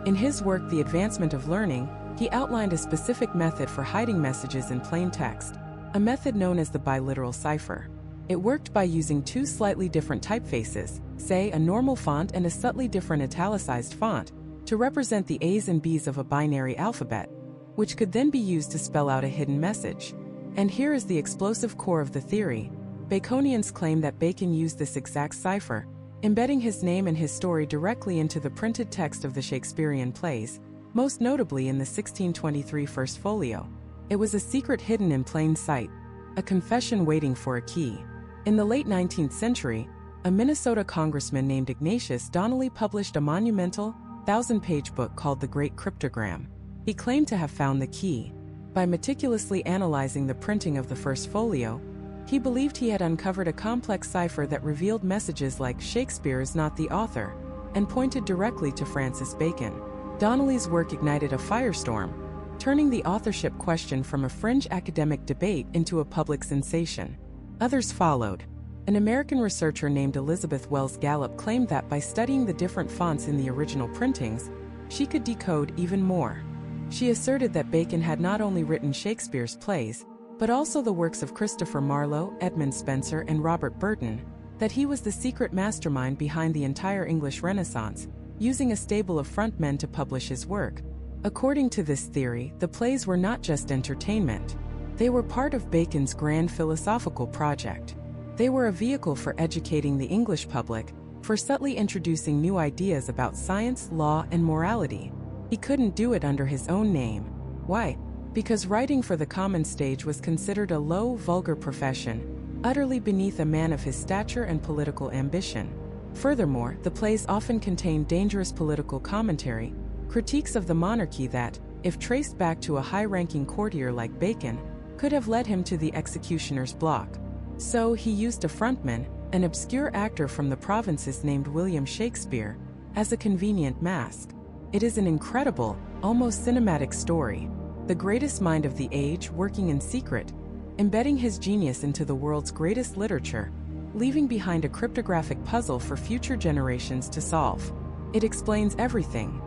In his work, The Advancement of Learning, he outlined a specific method for hiding messages in plain text, a method known as the biliteral cipher. It worked by using two slightly different typefaces, say a normal font and a subtly different italicized font, to represent the A's and B's of a binary alphabet, which could then be used to spell out a hidden message. And here is the explosive core of the theory. Baconians claim that Bacon used this exact cipher, embedding his name and his story directly into the printed text of the Shakespearean plays, most notably in the 1623 First Folio. It was a secret hidden in plain sight, a confession waiting for a key. In the late 19th century, a Minnesota congressman named Ignatius Donnelly published a monumental, 1,000-page book called The Great Cryptogram. He claimed to have found the key. By meticulously analyzing the printing of the First Folio, he believed he had uncovered a complex cipher that revealed messages like "Shakespeare is not the author," and pointed directly to Francis Bacon. Donnelly's work ignited a firestorm, turning the authorship question from a fringe academic debate into a public sensation. Others followed. An American researcher named Elizabeth Wells Gallup claimed that by studying the different fonts in the original printings, she could decode even more. She asserted that Bacon had not only written Shakespeare's plays, but also the works of Christopher Marlowe, Edmund Spenser, and Robert Burton, that he was the secret mastermind behind the entire English Renaissance, using a stable of frontmen to publish his work. According to this theory, the plays were not just entertainment. They were part of Bacon's grand philosophical project. They were a vehicle for educating the English public, for subtly introducing new ideas about science, law, and morality. He couldn't do it under his own name. Why? Because writing for the common stage was considered a low, vulgar profession, utterly beneath a man of his stature and political ambition. Furthermore, the plays often contained dangerous political commentary, critiques of the monarchy that, if traced back to a high-ranking courtier like Bacon, could have led him to the executioner's block. So he used a frontman, an obscure actor from the provinces named William Shakespeare, as a convenient mask. It is an incredible, almost cinematic story. The greatest mind of the age working in secret, embedding his genius into the world's greatest literature, leaving behind a cryptographic puzzle for future generations to solve. It explains everything.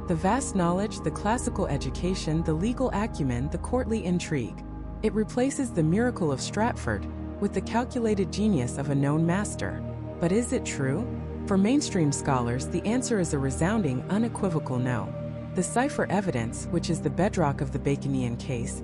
The vast knowledge, the classical education, the legal acumen, the courtly intrigue. It replaces the miracle of Stratford with the calculated genius of a known master. But is it true? For mainstream scholars, the answer is a resounding, unequivocal no. The cipher evidence, which is the bedrock of the Baconian case,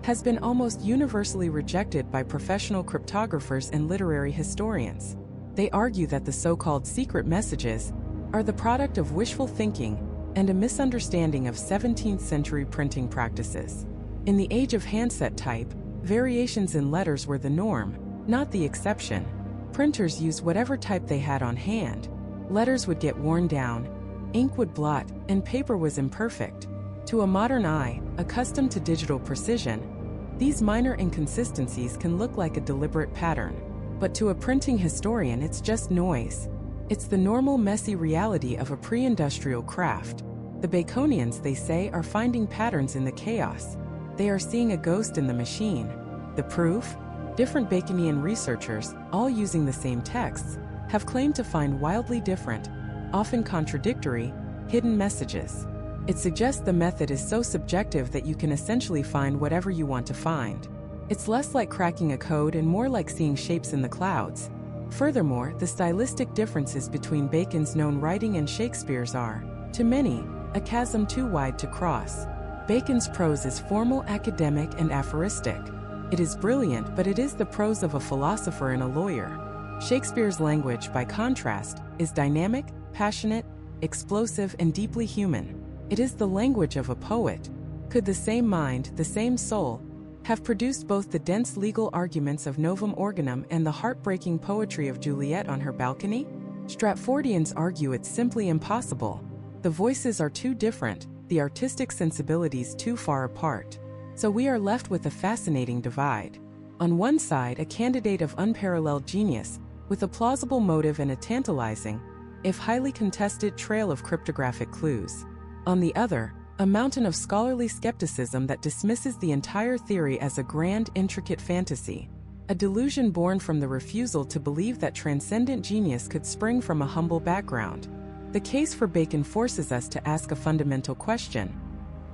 has been almost universally rejected by professional cryptographers and literary historians. They argue that the so-called secret messages are the product of wishful thinking and a misunderstanding of 17th century printing practices. In the age of handset type, variations in letters were the norm, not the exception. Printers used whatever type they had on hand. Letters would get worn down, ink would blot, and paper was imperfect. To a modern eye, accustomed to digital precision, these minor inconsistencies can look like a deliberate pattern. But to a printing historian, it's just noise. It's the normal, messy reality of a pre-industrial craft. The Baconians, they say, are finding patterns in the chaos. They are seeing a ghost in the machine. The proof? Different Baconian researchers, all using the same texts, have claimed to find wildly different, often contradictory, hidden messages. It suggests the method is so subjective that you can essentially find whatever you want to find. It's less like cracking a code and more like seeing shapes in the clouds. Furthermore, the stylistic differences between Bacon's known writing and Shakespeare's are, to many, a chasm too wide to cross. Bacon's prose is formal, academic, and aphoristic. It is brilliant, but it is the prose of a philosopher and a lawyer. Shakespeare's language, by contrast, is dynamic, passionate, explosive, and deeply human. It is the language of a poet. Could the same mind, the same soul, have produced both the dense legal arguments of Novum Organum and the heartbreaking poetry of Juliet on her balcony? Stratfordians argue it's simply impossible. The voices are too different, the artistic sensibilities too far apart. So we are left with a fascinating divide. On one side, a candidate of unparalleled genius, with a plausible motive and a tantalizing, if highly contested, trail of cryptographic clues. On the other, a mountain of scholarly skepticism that dismisses the entire theory as a grand, intricate fantasy, a delusion born from the refusal to believe that transcendent genius could spring from a humble background. The case for Bacon forces us to ask a fundamental question.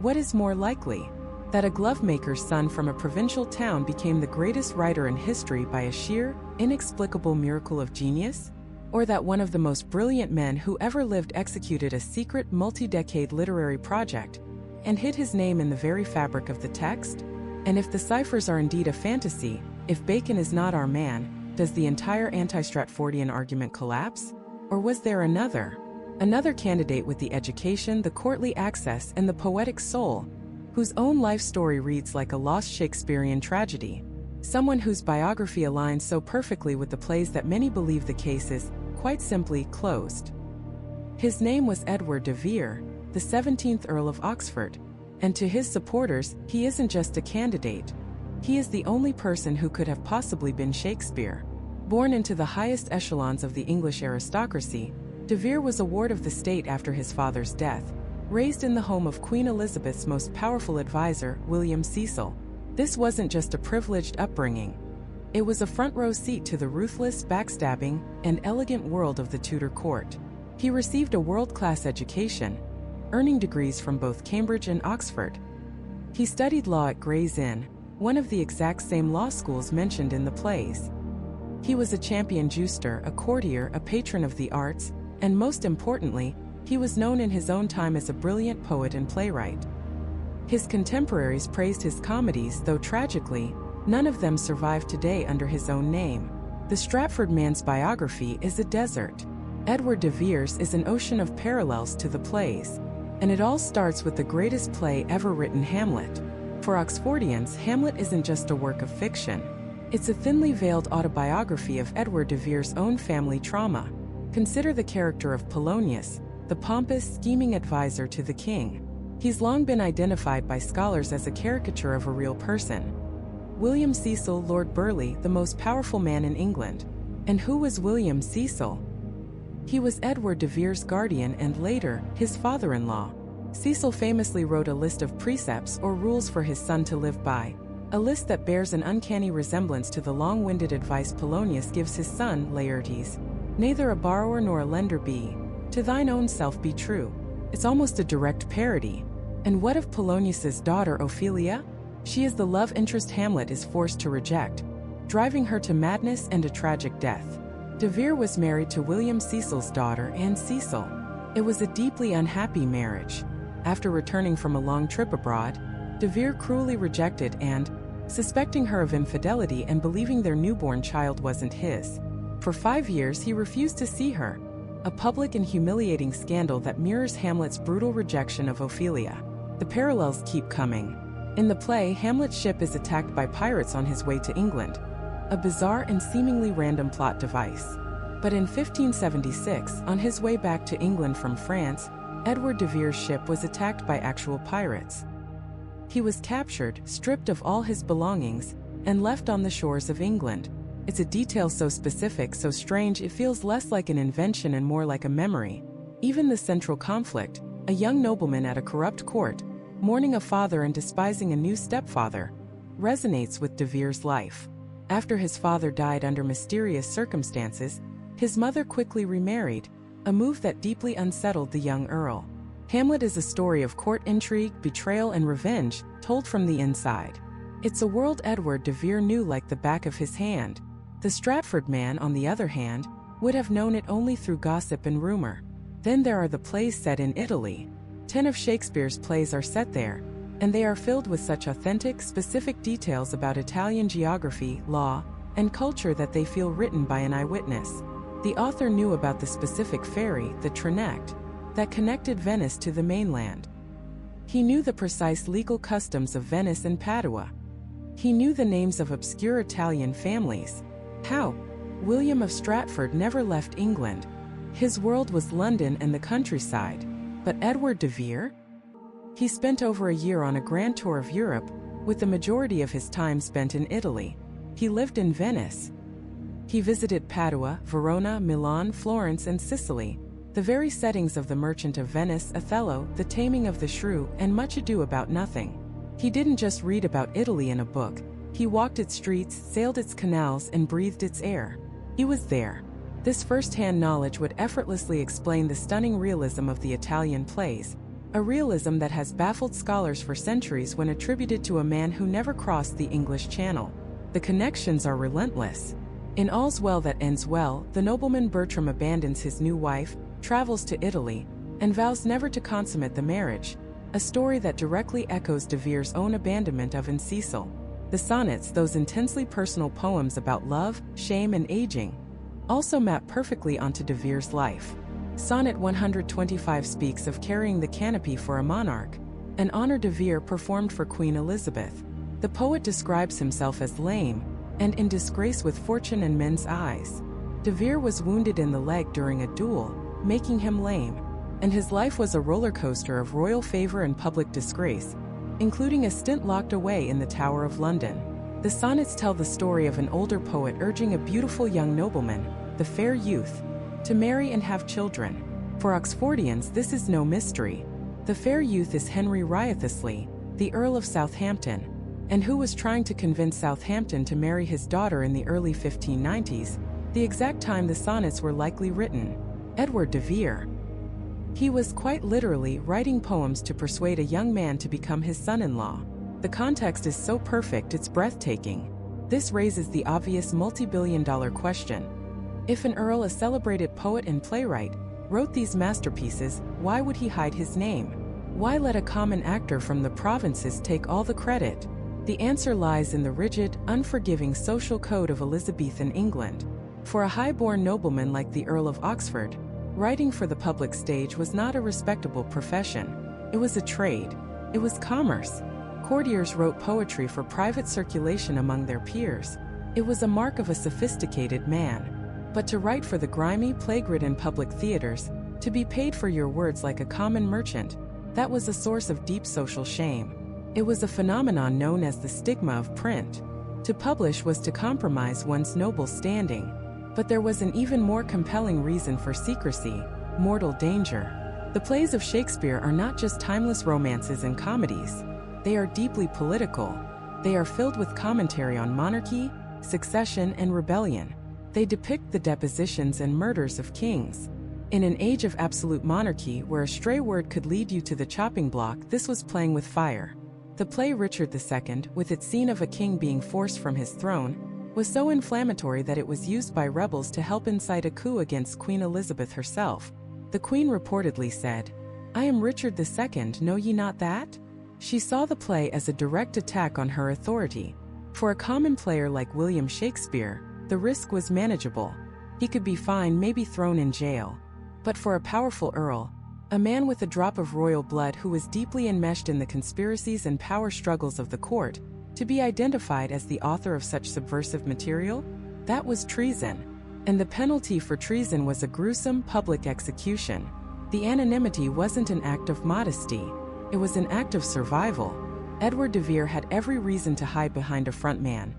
What is more likely? That a glovemaker's son from a provincial town became the greatest writer in history by a sheer, inexplicable miracle of genius? Or that one of the most brilliant men who ever lived executed a secret, multi-decade literary project and hid his name in the very fabric of the text? And if the ciphers are indeed a fantasy, if Bacon is not our man, does the entire anti-Stratfordian argument collapse? Or was there another candidate with the education, the courtly access, and the poetic soul, whose own life story reads like a lost Shakespearean tragedy? Someone whose biography aligns so perfectly with the plays that many believe the case is, quite simply, closed. His name was Edward de Vere, the 17th Earl of Oxford, and to his supporters, he isn't just a candidate. He is the only person who could have possibly been Shakespeare. Born into the highest echelons of the English aristocracy, de Vere was a ward of the state after his father's death, raised in the home of Queen Elizabeth's most powerful advisor, William Cecil. This wasn't just a privileged upbringing. It was a front-row seat to the ruthless, backstabbing, and elegant world of the Tudor court. He received a world-class education, earning degrees from both Cambridge and Oxford. He studied law at Gray's Inn, one of the exact same law schools mentioned in the plays. He was a champion juster, a courtier, a patron of the arts, and most importantly, he was known in his own time as a brilliant poet and playwright. His contemporaries praised his comedies, though tragically, none of them survive today under his own name. The Stratford man's biography is a desert. Edward de Vere's is an ocean of parallels to the plays. And it all starts with the greatest play ever written, Hamlet. For Oxfordians, Hamlet isn't just a work of fiction. It's a thinly veiled autobiography of Edward de Vere's own family trauma. Consider the character of Polonius, the pompous, scheming advisor to the king. He's long been identified by scholars as a caricature of a real person. William Cecil, Lord Burleigh, the most powerful man in England. And who was William Cecil? He was Edward de Vere's guardian and later, his father-in-law. Cecil famously wrote a list of precepts or rules for his son to live by, a list that bears an uncanny resemblance to the long-winded advice Polonius gives his son, Laertes. Neither a borrower nor a lender be, to thine own self be true. It's almost a direct parody. And what of Polonius's daughter Ophelia? She is the love interest Hamlet is forced to reject, driving her to madness and a tragic death. De Vere was married to William Cecil's daughter, Anne Cecil. It was a deeply unhappy marriage. After returning from a long trip abroad, De Vere cruelly rejected Anne, suspecting her of infidelity and believing their newborn child wasn't his. For 5 years he refused to see her, a public and humiliating scandal that mirrors Hamlet's brutal rejection of Ophelia. The parallels keep coming. In the play, Hamlet's ship is attacked by pirates on his way to England, a bizarre and seemingly random plot device. But in 1576, on his way back to England from France, Edward de Vere's ship was attacked by actual pirates. He was captured, stripped of all his belongings, and left on the shores of England. It's a detail so specific, so strange, it feels less like an invention and more like a memory. Even the central conflict, a young nobleman at a corrupt court, mourning a father and despising a new stepfather, resonates with de Vere's life. After his father died under mysterious circumstances, his mother quickly remarried, a move that deeply unsettled the young earl. Hamlet is a story of court intrigue, betrayal, and revenge, told from the inside. It's a world Edward de Vere knew like the back of his hand. The Stratford man, on the other hand, would have known it only through gossip and rumor. Then there are the plays set in Italy. 10 of Shakespeare's plays are set there, and they are filled with such authentic, specific details about Italian geography, law, and culture that they feel written by an eyewitness. The author knew about the specific ferry, the Trinect, that connected Venice to the mainland. He knew the precise legal customs of Venice and Padua. He knew the names of obscure Italian families. How? William of Stratford never left England. His world was London and the countryside. But Edward de Vere? He spent over a year on a grand tour of Europe, with the majority of his time spent in Italy. He lived in Venice. He visited Padua, Verona, Milan, Florence, and Sicily, the very settings of The Merchant of Venice, Othello, The Taming of the Shrew, and Much Ado About Nothing. He didn't just read about Italy in a book. He walked its streets, sailed its canals, and breathed its air. He was there. This first-hand knowledge would effortlessly explain the stunning realism of the Italian plays, a realism that has baffled scholars for centuries when attributed to a man who never crossed the English Channel. The connections are relentless. In All's Well That Ends Well, the nobleman Bertram abandons his new wife, travels to Italy, and vows never to consummate the marriage, a story that directly echoes de Vere's own abandonment of Anne Cecil. The sonnets, those intensely personal poems about love, shame, and aging, also map perfectly onto de Vere's life. Sonnet 125 speaks of carrying the canopy for a monarch, an honor de Vere performed for Queen Elizabeth. The poet describes himself as lame, and in disgrace with fortune and men's eyes. De Vere was wounded in the leg during a duel, making him lame, and his life was a roller coaster of royal favor and public disgrace, including a stint locked away in the Tower of London. The sonnets tell the story of an older poet urging a beautiful young nobleman, the fair youth, to marry and have children. For Oxfordians, this is no mystery. The fair youth is Henry Wriothesley, the Earl of Southampton. and who was trying to convince Southampton to marry his daughter in the early 1590s, the exact time the sonnets were likely written. Edward de Vere. He was quite literally writing poems to persuade a young man to become his son-in-law. The context is so perfect it's breathtaking. This raises the obvious multi-billion-dollar question. If an earl, a celebrated poet and playwright, wrote these masterpieces, why would he hide his name? Why let a common actor from the provinces take all the credit? The answer lies in the rigid, unforgiving social code of Elizabethan England. For a high-born nobleman like the Earl of Oxford, writing for the public stage was not a respectable profession. It was a trade. It was commerce. Courtiers wrote poetry for private circulation among their peers. It was a mark of a sophisticated man. But to write for the grimy, plague-ridden public theaters, to be paid for your words like a common merchant, that was a source of deep social shame. It was a phenomenon known as the stigma of print. To publish was to compromise one's noble standing. But there was an even more compelling reason for secrecy: mortal danger. The plays of Shakespeare are not just timeless romances and comedies. They are deeply political. They are filled with commentary on monarchy, succession, and rebellion. They depict the depositions and murders of kings. In an age of absolute monarchy where a stray word could lead you to the chopping block, this was playing with fire. The play Richard II, with its scene of a king being forced from his throne, was so inflammatory that it was used by rebels to help incite a coup against Queen Elizabeth herself. The Queen reportedly said, "I am Richard II, know ye not that?" She saw the play as a direct attack on her authority. For a common player like William Shakespeare, the risk was manageable. He could be fined, maybe thrown in jail. But for a powerful earl, a man with a drop of royal blood who was deeply enmeshed in the conspiracies and power struggles of the court, to be identified as the author of such subversive material? That was treason. And the penalty for treason was a gruesome public execution. The anonymity wasn't an act of modesty. It was an act of survival. Edward de Vere had every reason to hide behind a front man,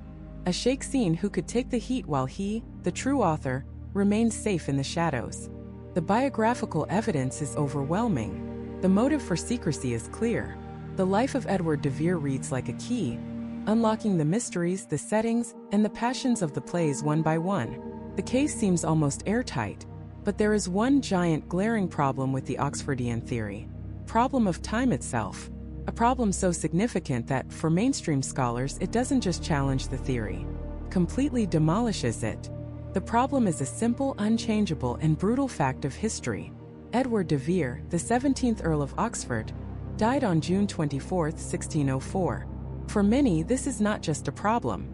a Shakespeare who could take the heat while he, the true author, remained safe in the shadows. The biographical evidence is overwhelming. The motive for secrecy is clear. The life of Edward de Vere reads like a key, unlocking the mysteries, the settings, and the passions of the plays one by one. The case seems almost airtight, but there is one giant glaring problem with the Oxfordian theory. Problem of time itself. A problem so significant that, for mainstream scholars, it doesn't just challenge the theory, completely demolishes it. The problem is a simple, unchangeable, and brutal fact of history. Edward de Vere, the 17th Earl of Oxford, died on June 24, 1604. For many, this is not just a problem.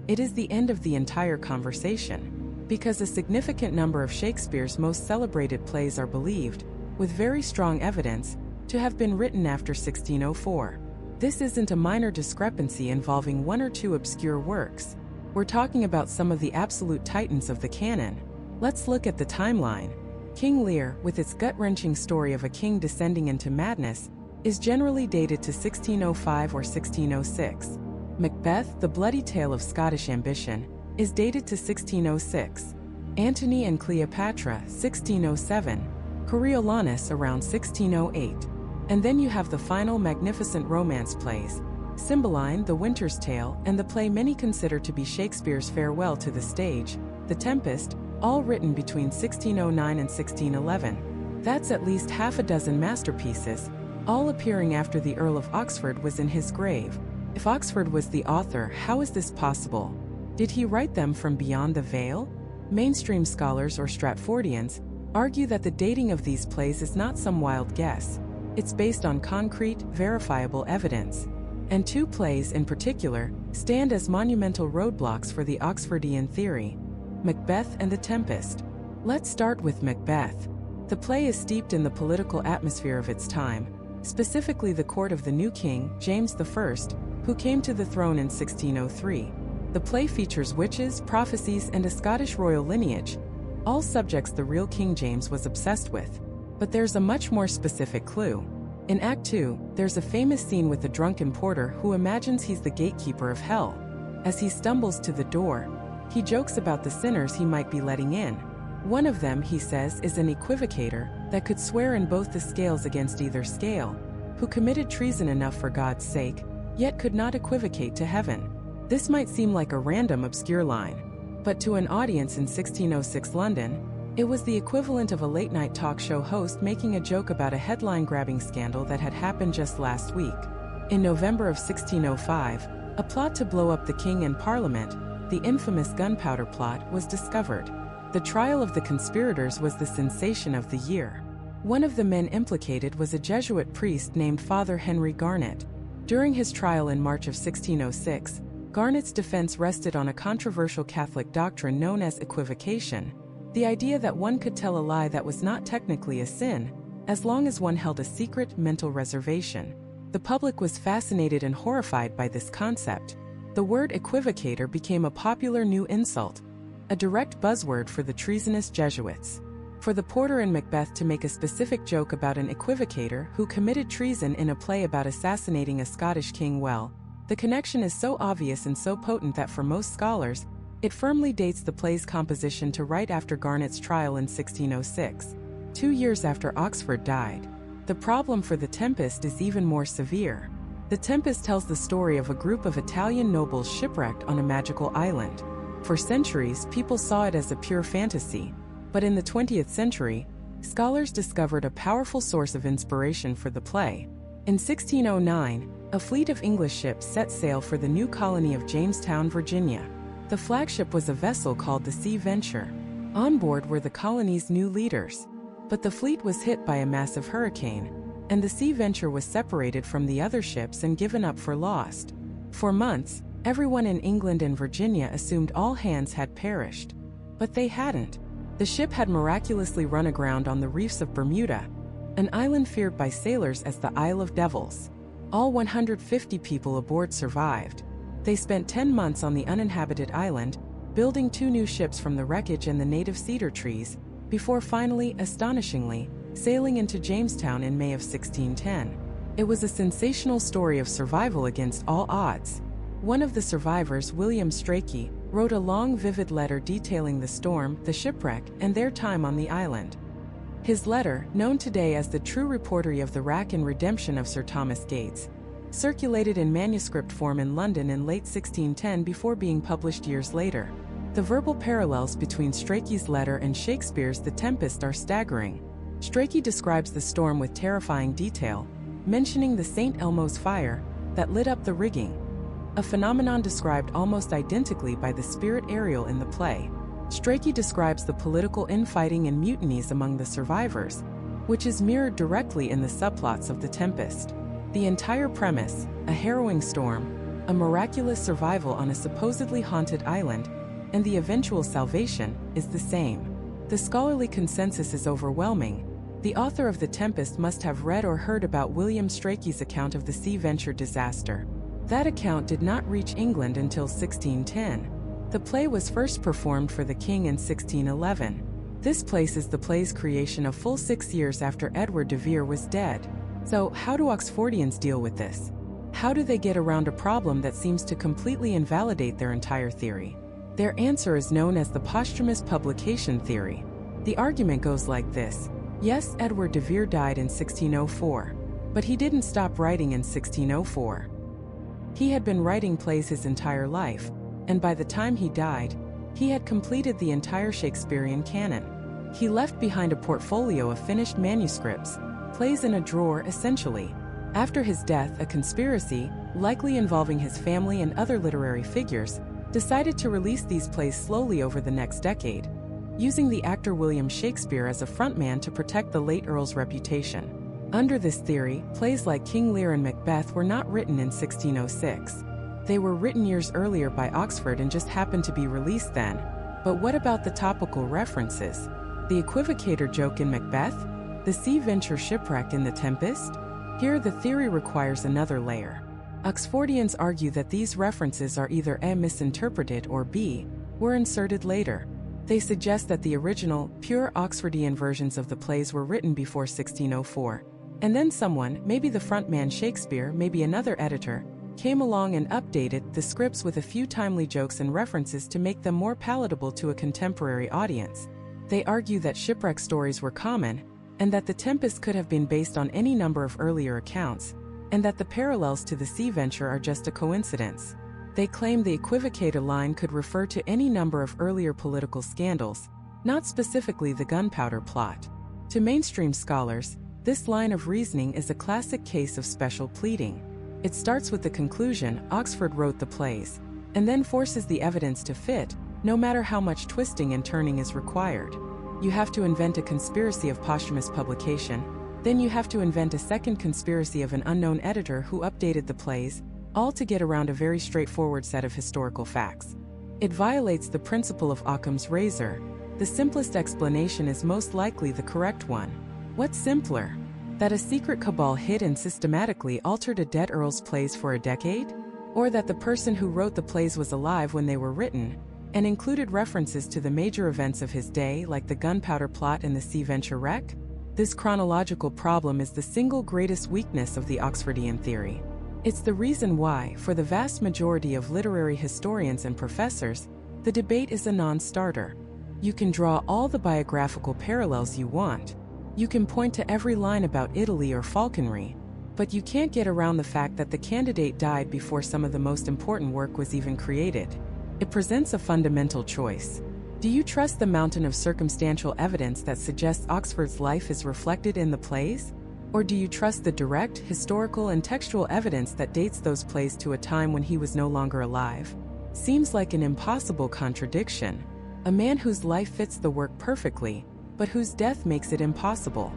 It is the end of the entire conversation. Because a significant number of Shakespeare's most celebrated plays are believed, with very strong evidence, to have been written after 1604. This isn't a minor discrepancy involving one or two obscure works. We're talking about some of the absolute titans of the canon. Let's look at the timeline. King Lear, with its gut-wrenching story of a king descending into madness, is generally dated to 1605 or 1606. Macbeth, the bloody tale of Scottish ambition, is dated to 1606. Antony and Cleopatra, 1607. Coriolanus, around 1608. And then you have the final magnificent romance plays, Cymbeline, The Winter's Tale, and the play many consider to be Shakespeare's farewell to the stage, The Tempest, all written between 1609 and 1611. That's at least half a dozen masterpieces, all appearing after the Earl of Oxford was in his grave. If Oxford was the author, how is this possible? Did he write them from beyond the veil? Mainstream scholars or Stratfordians argue that the dating of these plays is not some wild guess. It's based on concrete, verifiable evidence. And two plays in particular stand as monumental roadblocks for the Oxfordian theory: Macbeth and The Tempest. Let's start with Macbeth. The play is steeped in the political atmosphere of its time, specifically the court of the new king, James I, who came to the throne in 1603. The play features witches, prophecies, and a Scottish royal lineage, all subjects the real King James was obsessed with. But there's a much more specific clue. In Act 2, there's a famous scene with the drunken porter who imagines he's the gatekeeper of hell. As he stumbles to the door, he jokes about the sinners he might be letting in. One of them, he says, is an equivocator that could swear in both the scales against either scale, who committed treason enough for God's sake, yet could not equivocate to heaven. This might seem like a random, obscure line, but to an audience in 1606 London, it was the equivalent of a late-night talk show host making a joke about a headline-grabbing scandal that had happened just last week. In November of 1605, a plot to blow up the king and Parliament, the infamous gunpowder plot, was discovered. The trial of the conspirators was the sensation of the year. One of the men implicated was a Jesuit priest named Father Henry Garnet. During his trial in March of 1606, Garnet's defense rested on a controversial Catholic doctrine known as equivocation, the idea that one could tell a lie that was not technically a sin, as long as one held a secret mental reservation. The public was fascinated and horrified by this concept. The word equivocator became a popular new insult, a direct buzzword for the treasonous Jesuits. For the porter in Macbeth to make a specific joke about an equivocator who committed treason in a play about assassinating a Scottish king, well, the connection is so obvious and so potent that for most scholars, it firmly dates the play's composition to right after Garnet's trial in 1606, 2 years after Oxford died. The problem for The Tempest is even more severe. The Tempest tells the story of a group of Italian nobles shipwrecked on a magical island. For centuries, people saw it as a pure fantasy, but in the 20th century, scholars discovered a powerful source of inspiration for the play. In 1609, a fleet of English ships set sail for the new colony of Jamestown, Virginia. The flagship was a vessel called the Sea Venture. On board were the colony's new leaders. But the fleet was hit by a massive hurricane, and the Sea Venture was separated from the other ships and given up for lost. For months, everyone in England and Virginia assumed all hands had perished. But they hadn't. The ship had miraculously run aground on the reefs of Bermuda, an island feared by sailors as the Isle of Devils. All 150 people aboard survived. They spent 10 months on the uninhabited island, building 2 new ships from the wreckage and the native cedar trees, before finally, astonishingly, sailing into Jamestown in May of 1610. It was a sensational story of survival against all odds. One of the survivors, William Shakespeare, wrote a long, vivid letter detailing the storm, the shipwreck, and their time on the island. His letter, known today as the True Reportory of the Wrack and Redemption of Sir Thomas Gates, circulated in manuscript form in London in late 1610 before being published years later. The verbal parallels between Shakespeare's letter and Shakespeare's The Tempest are staggering. Shakespeare describes the storm with terrifying detail, mentioning the St. Elmo's fire that lit up the rigging, a phenomenon described almost identically by the spirit Ariel in the play. Shakespeare describes the political infighting and mutinies among the survivors, which is mirrored directly in the subplots of The Tempest. The entire premise, a harrowing storm, a miraculous survival on a supposedly haunted island, and the eventual salvation, is the same. The scholarly consensus is overwhelming. The author of The Tempest must have read or heard about William Shakespeare's account of the Sea Venture disaster. That account did not reach England until 1610. The play was first performed for the king in 1611. This places the play's creation a full 6 years after Edward de Vere was dead. So, how do Oxfordians deal with this? How do they get around a problem that seems to completely invalidate their entire theory? Their answer is known as the posthumous publication theory. The argument goes like this. Yes, Edward de Vere died in 1604, but he didn't stop writing in 1604. He had been writing plays his entire life, and by the time he died, he had completed the entire Shakespearean canon. He left behind a portfolio of finished manuscripts, plays in a drawer essentially. After his death, a conspiracy, likely involving his family and other literary figures, decided to release these plays slowly over the next decade, using the actor William Shakespeare as a frontman to protect the late Earl's reputation. Under this theory, plays like King Lear and Macbeth were not written in 1606. They were written years earlier by Oxford and just happened to be released then. But what about the topical references? The equivocator joke in Macbeth? The Sea Venture shipwreck in The Tempest? Here the theory requires another layer. Oxfordians argue that these references are either A, misinterpreted, or B, were inserted later. They suggest that the original, pure Oxfordian versions of the plays were written before 1604, and then someone, maybe the frontman Shakespeare, maybe another editor, came along and updated the scripts with a few timely jokes and references to make them more palatable to a contemporary audience. They argue that shipwreck stories were common, and that The Tempest could have been based on any number of earlier accounts, and that the parallels to the sea venture are just a coincidence. They claim the equivocator line could refer to any number of earlier political scandals, not specifically the gunpowder plot. To mainstream scholars, this line of reasoning is a classic case of special pleading. It starts with the conclusion Oxford wrote the plays, and then forces the evidence to fit, no matter how much twisting and turning is required. You have to invent a conspiracy of posthumous publication, then you have to invent a second conspiracy of an unknown editor who updated the plays, all to get around a very straightforward set of historical facts. It violates the principle of Occam's razor. The simplest explanation is most likely the correct one. What's simpler? That a secret cabal hid and systematically altered a dead earl's plays for a decade? Or that the person who wrote the plays was alive when they were written, and included references to the major events of his day like the gunpowder plot and the sea venture wreck? This chronological problem is the single greatest weakness of the Oxfordian theory. It's the reason why, for the vast majority of literary historians and professors, the debate is a non-starter. You can draw all the biographical parallels you want. You can point to every line about Italy or falconry, but you can't get around the fact that the candidate died before some of the most important work was even created. It presents a fundamental choice. Do you trust the mountain of circumstantial evidence that suggests Oxford's life is reflected in the plays? Or do you trust the direct, historical and textual evidence that dates those plays to a time when he was no longer alive? Seems like an impossible contradiction. A man whose life fits the work perfectly, but whose death makes it impossible.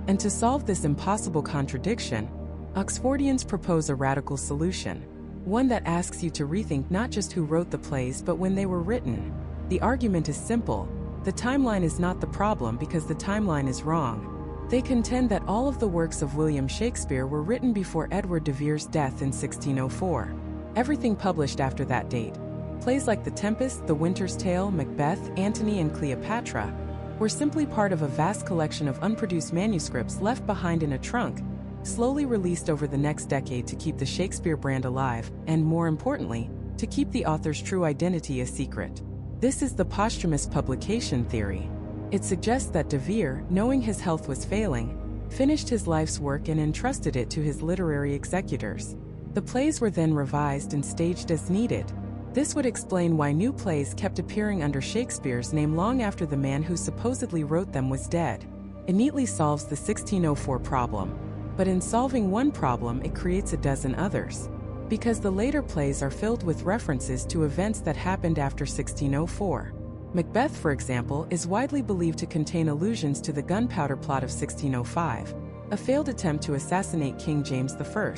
And to solve this impossible contradiction, Oxfordians propose a radical solution. One that asks you to rethink not just who wrote the plays but when they were written. The argument is simple. The timeline is not the problem because the timeline is wrong. They contend that all of the works of William Shakespeare were written before Edward de Vere's death in 1604. Everything published after that date, plays like The Tempest, The Winter's Tale, Macbeth, Antony and Cleopatra, were simply part of a vast collection of unproduced manuscripts left behind in a trunk, slowly released over the next decade to keep the Shakespeare brand alive, and more importantly, to keep the author's true identity a secret. This is the posthumous publication theory. It suggests that de Vere, knowing his health was failing, finished his life's work and entrusted it to his literary executors. The plays were then revised and staged as needed. This would explain why new plays kept appearing under Shakespeare's name long after the man who supposedly wrote them was dead. It neatly solves the 1604 problem. But in solving one problem, it creates a dozen others. Because the later plays are filled with references to events that happened after 1604. Macbeth, for example, is widely believed to contain allusions to the gunpowder plot of 1605, a failed attempt to assassinate King James I.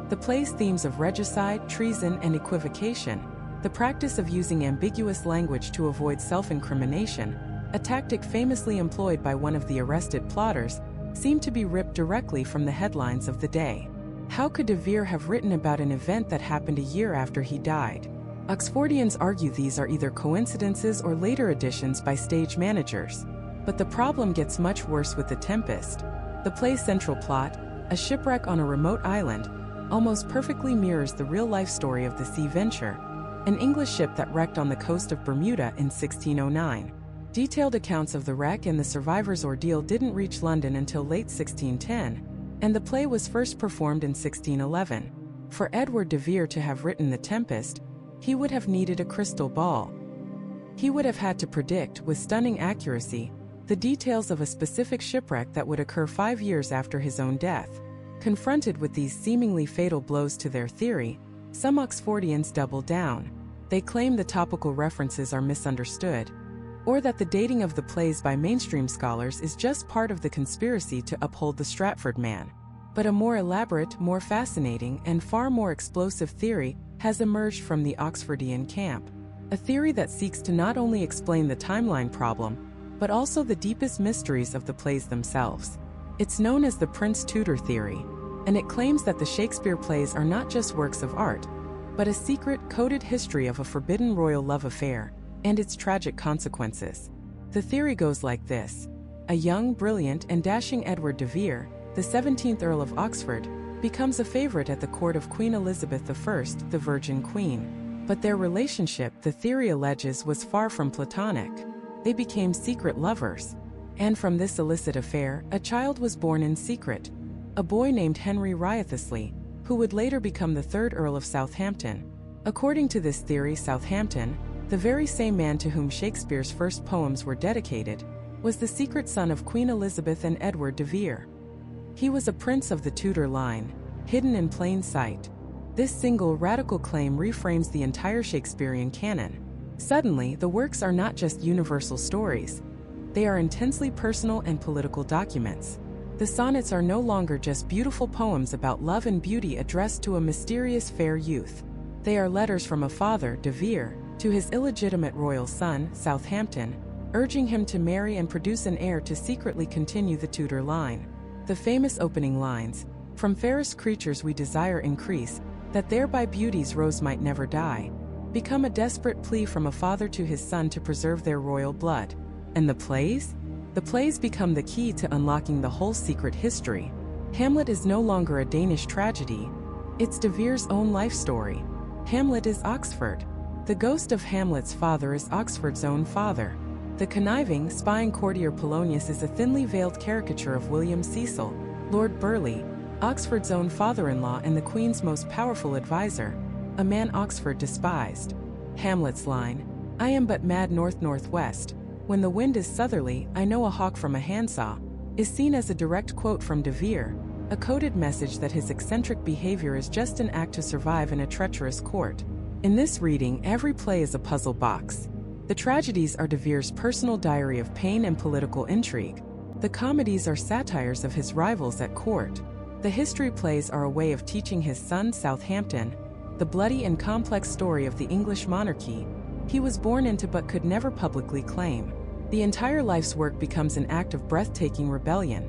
The play's themes of regicide, treason, and equivocation, the practice of using ambiguous language to avoid self-incrimination, a tactic famously employed by one of the arrested plotters, seem to be ripped directly from the headlines of the day. How could de Vere have written about an event that happened a year after he died? Oxfordians argue these are either coincidences or later additions by stage managers. But the problem gets much worse with The Tempest. The play's central plot, a shipwreck on a remote island, almost perfectly mirrors the real-life story of the Sea Venture, an English ship that wrecked on the coast of Bermuda in 1609. Detailed accounts of the wreck and the survivors' ordeal didn't reach London until late 1610, and the play was first performed in 1611. For Edward de Vere to have written The Tempest, he would have needed a crystal ball. He would have had to predict, with stunning accuracy, the details of a specific shipwreck that would occur 5 years after his own death. Confronted with these seemingly fatal blows to their theory, some Oxfordians double down. They claim the topical references are misunderstood, or that the dating of the plays by mainstream scholars is just part of the conspiracy to uphold the Stratford man. But a more elaborate, more fascinating, and far more explosive theory has emerged from the Oxfordian camp. A theory that seeks to not only explain the timeline problem, but also the deepest mysteries of the plays themselves. It's known as the Prince Tudor theory, and it claims that the Shakespeare plays are not just works of art, but a secret, coded history of a forbidden royal love affair and its tragic consequences. The theory goes like this. A young, brilliant, and dashing Edward de Vere, the 17th Earl of Oxford, becomes a favorite at the court of Queen Elizabeth I, the Virgin Queen. But their relationship, the theory alleges, was far from platonic. They became secret lovers. And from this illicit affair, a child was born in secret. A boy named Henry Wriothesley, who would later become the third Earl of Southampton. According to this theory, Southampton, the very same man to whom Shakespeare's first poems were dedicated, was the secret son of Queen Elizabeth and Edward de Vere. He was a prince of the Tudor line, hidden in plain sight. This single radical claim reframes the entire Shakespearean canon. Suddenly, the works are not just universal stories. They are intensely personal and political documents. The sonnets are no longer just beautiful poems about love and beauty addressed to a mysterious fair youth. They are letters from a father, de Vere, to his illegitimate royal son, Southampton, urging him to marry and produce an heir to secretly continue the Tudor line. The famous opening lines, "From fairest creatures we desire increase, that thereby beauty's rose might never die," become a desperate plea from a father to his son to preserve their royal blood. And the plays? The plays become the key to unlocking the whole secret history. Hamlet is no longer a Danish tragedy. It's de Vere's own life story. Hamlet is Oxford. The ghost of Hamlet's father is Oxford's own father. The conniving, spying courtier Polonius is a thinly veiled caricature of William Cecil, Lord Burleigh, Oxford's own father-in-law and the Queen's most powerful advisor, a man Oxford despised. Hamlet's line, "I am but mad north-northwest. When the wind is southerly, I know a hawk from a handsaw," is seen as a direct quote from de Vere, a coded message that his eccentric behavior is just an act to survive in a treacherous court. In this reading, every play is a puzzle box. The tragedies are de Vere's personal diary of pain and political intrigue. The comedies are satires of his rivals at court. The history plays are a way of teaching his son Southampton the bloody and complex story of the English monarchy he was born into but could never publicly claim. The entire life's work becomes an act of breathtaking rebellion,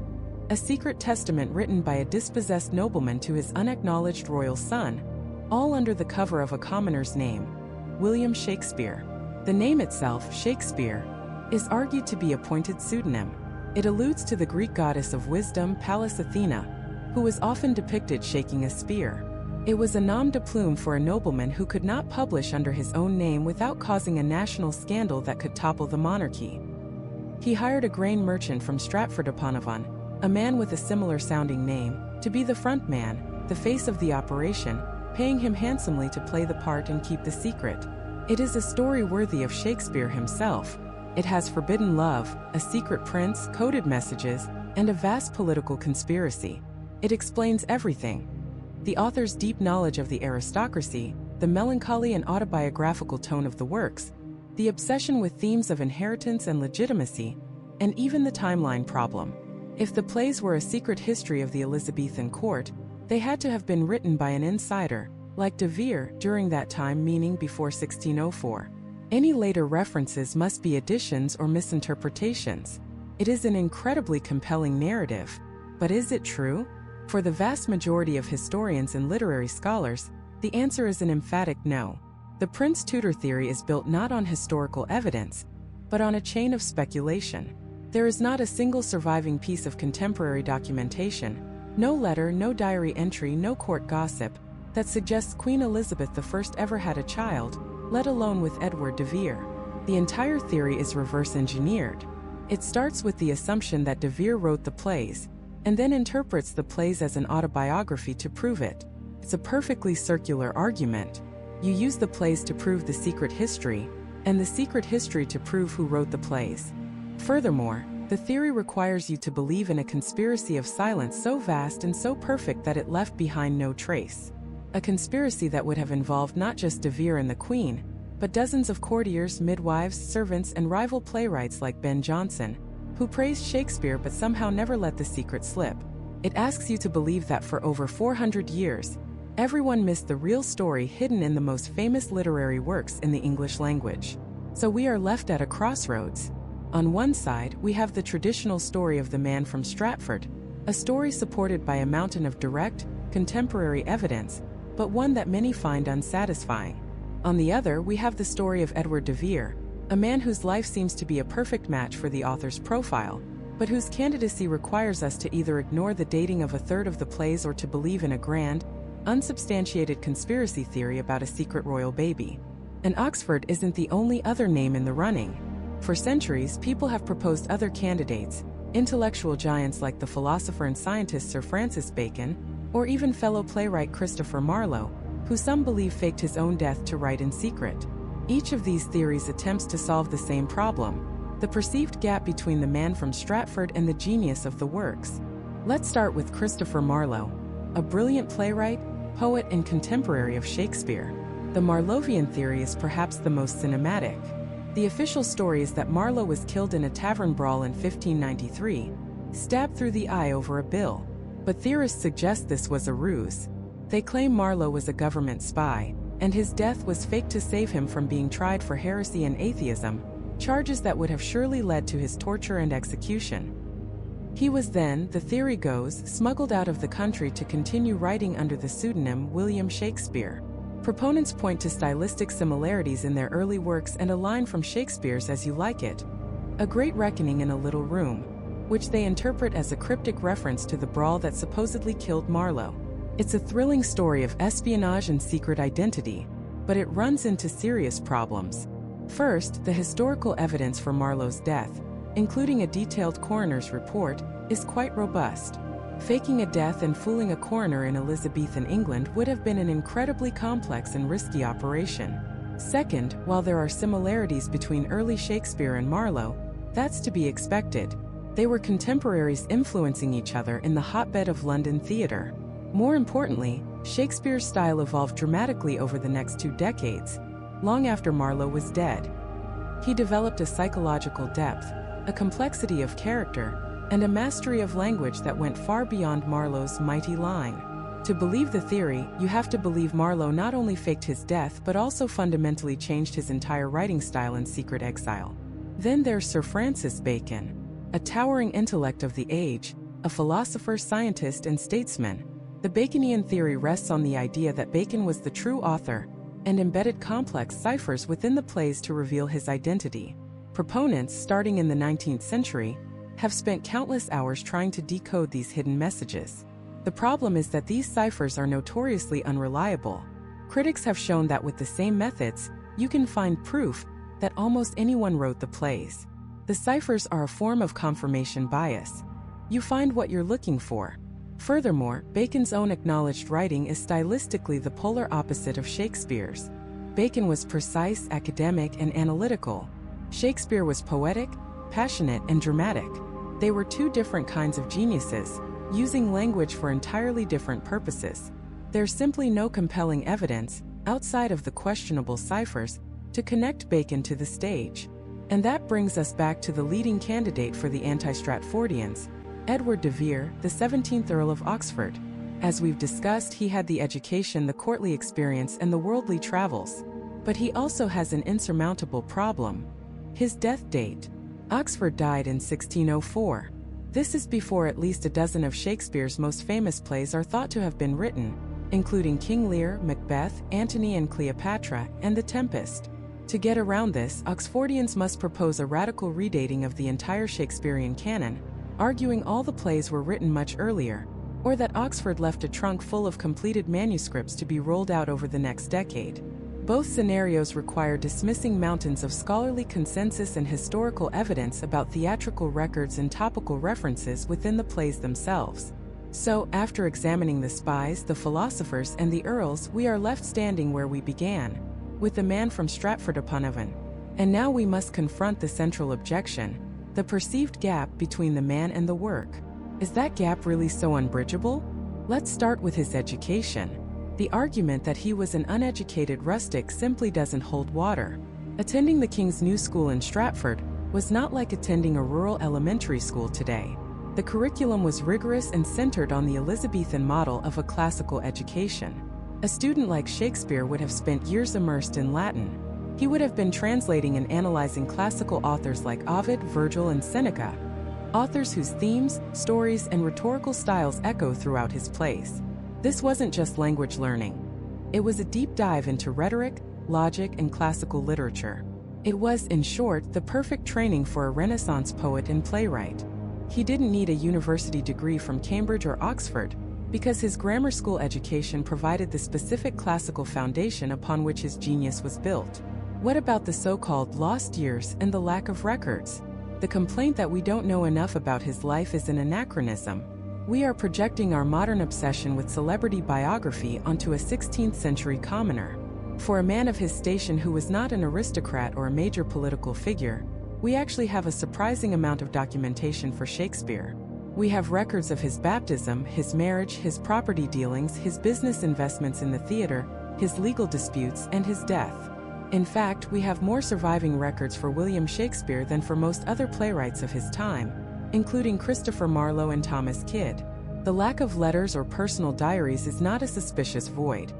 a secret testament written by a dispossessed nobleman to his unacknowledged royal son, all under the cover of a commoner's name, William Shakespeare. The name itself, Shakespeare, is argued to be a pointed pseudonym. It alludes to the Greek goddess of wisdom, Pallas Athena, who was often depicted shaking a spear. It was a nom de plume for a nobleman who could not publish under his own name without causing a national scandal that could topple the monarchy. He hired a grain merchant from Stratford-upon-Avon, a man with a similar sounding name, to be the front man, the face of the operation, paying him handsomely to play the part and keep the secret. It is a story worthy of Shakespeare himself. It has forbidden love, a secret prince, coded messages, and a vast political conspiracy. It explains everything. The author's deep knowledge of the aristocracy, the melancholy and autobiographical tone of the works, the obsession with themes of inheritance and legitimacy, and even the timeline problem. If the plays were a secret history of the Elizabethan court, they had to have been written by an insider, like de Vere, during that time, meaning before 1604. Any later references must be additions or misinterpretations. It is an incredibly compelling narrative. But is it true? For the vast majority of historians and literary scholars, the answer is an emphatic no. The Prince Tudor theory is built not on historical evidence, but on a chain of speculation. There is not a single surviving piece of contemporary documentation, no letter, no diary entry, no court gossip, that suggests Queen Elizabeth I ever had a child, let alone with Edward de Vere. The entire theory is reverse-engineered. It starts with the assumption that de Vere wrote the plays, and then interprets the plays as an autobiography to prove it. It's a perfectly circular argument. You use the plays to prove the secret history, and the secret history to prove who wrote the plays. Furthermore, the theory requires you to believe in a conspiracy of silence so vast and so perfect that it left behind no trace. A conspiracy that would have involved not just de Vere and the Queen, but dozens of courtiers, midwives, servants, and rival playwrights like Ben Jonson, who praised Shakespeare but somehow never let the secret slip. It asks you to believe that for over 400 years, everyone missed the real story hidden in the most famous literary works in the English language. So we are left at a crossroads. On one side, we have the traditional story of the man from Stratford, a story supported by a mountain of direct, contemporary evidence, but one that many find unsatisfying. On the other, we have the story of Edward de Vere, a man whose life seems to be a perfect match for the author's profile, but whose candidacy requires us to either ignore the dating of a third of the plays or to believe in a grand, unsubstantiated conspiracy theory about a secret royal baby. And Oxford isn't the only other name in the running. For centuries, people have proposed other candidates, intellectual giants like the philosopher and scientist Sir Francis Bacon, or even fellow playwright Christopher Marlowe, who some believe faked his own death to write in secret. Each of these theories attempts to solve the same problem: the perceived gap between the man from Stratford and the genius of the works. Let's start with Christopher Marlowe, a brilliant playwright, poet, and contemporary of Shakespeare. The Marlovian theory is perhaps the most cinematic. The official story is that Marlowe was killed in a tavern brawl in 1593, stabbed through the eye over a bill. But theorists suggest this was a ruse. They claim Marlowe was a government spy, and his death was faked to save him from being tried for heresy and atheism, charges that would have surely led to his torture and execution. He was then, the theory goes, smuggled out of the country to continue writing under the pseudonym William Shakespeare. Proponents point to stylistic similarities in their early works and a line from Shakespeare's As You Like It, "A great reckoning in a little room," which they interpret as a cryptic reference to the brawl that supposedly killed Marlowe. It's a thrilling story of espionage and secret identity, but it runs into serious problems. First, the historical evidence for Marlowe's death, including a detailed coroner's report, is quite robust. Faking a death and fooling a coroner in Elizabethan England would have been an incredibly complex and risky operation. Second, while there are similarities between early Shakespeare and Marlowe, that's to be expected. They were contemporaries influencing each other in the hotbed of London theatre. More importantly, Shakespeare's style evolved dramatically over the next 2 decades, long after Marlowe was dead. He developed a psychological depth, a complexity of character, and a mastery of language that went far beyond Marlowe's mighty line. To believe the theory, you have to believe Marlowe not only faked his death but also fundamentally changed his entire writing style in secret exile. Then there's Sir Francis Bacon, a towering intellect of the age, a philosopher, scientist, and statesman. The Baconian theory rests on the idea that Bacon was the true author and embedded complex ciphers within the plays to reveal his identity. Proponents, starting in the 19th century, have spent countless hours trying to decode these hidden messages. The problem is that these ciphers are notoriously unreliable. Critics have shown that with the same methods, you can find proof that almost anyone wrote the plays. The ciphers are a form of confirmation bias. You find what you're looking for. Furthermore, Bacon's own acknowledged writing is stylistically the polar opposite of Shakespeare's. Bacon was precise, academic, and analytical. Shakespeare was poetic, passionate, and dramatic. They were 2 different kinds of geniuses, using language for entirely different purposes. There's simply no compelling evidence, outside of the questionable ciphers, to connect Bacon to the stage. And that brings us back to the leading candidate for the anti-Stratfordians, Edward de Vere, the 17th Earl of Oxford. As we've discussed, he had the education, the courtly experience, and the worldly travels. But he also has an insurmountable problem: his death date. Oxford died in 1604. This is before at least a dozen of Shakespeare's most famous plays are thought to have been written, including King Lear, Macbeth, Antony and Cleopatra, and The Tempest. To get around this, Oxfordians must propose a radical redating of the entire Shakespearean canon, arguing all the plays were written much earlier, or that Oxford left a trunk full of completed manuscripts to be rolled out over the next decade. Both scenarios require dismissing mountains of scholarly consensus and historical evidence about theatrical records and topical references within the plays themselves. So, after examining the spies, the philosophers, and the earls, we are left standing where we began, with the man from Stratford-upon-Avon. And now we must confront the central objection: the perceived gap between the man and the work. Is that gap really so unbridgeable? Let's start with his education. The argument that he was an uneducated rustic simply doesn't hold water. Attending the King's New School in Stratford was not like attending a rural elementary school today. The curriculum was rigorous and centered on the Elizabethan model of a classical education. A student like Shakespeare would have spent years immersed in Latin. He would have been translating and analyzing classical authors like Ovid, Virgil, and Seneca, authors whose themes, stories, and rhetorical styles echo throughout his plays. This wasn't just language learning. It was a deep dive into rhetoric, logic, and classical literature. It was, in short, the perfect training for a Renaissance poet and playwright. He didn't need a university degree from Cambridge or Oxford, because his grammar school education provided the specific classical foundation upon which his genius was built. What about the so-called lost years and the lack of records? The complaint that we don't know enough about his life is an anachronism. We are projecting our modern obsession with celebrity biography onto a 16th century commoner. For a man of his station who was not an aristocrat or a major political figure, we actually have a surprising amount of documentation for Shakespeare. We have records of his baptism, his marriage, his property dealings, his business investments in the theater, his legal disputes, and his death. In fact, we have more surviving records for William Shakespeare than for most other playwrights of his time, including Christopher Marlowe and Thomas Kyd. The lack of letters or personal diaries is not a suspicious void.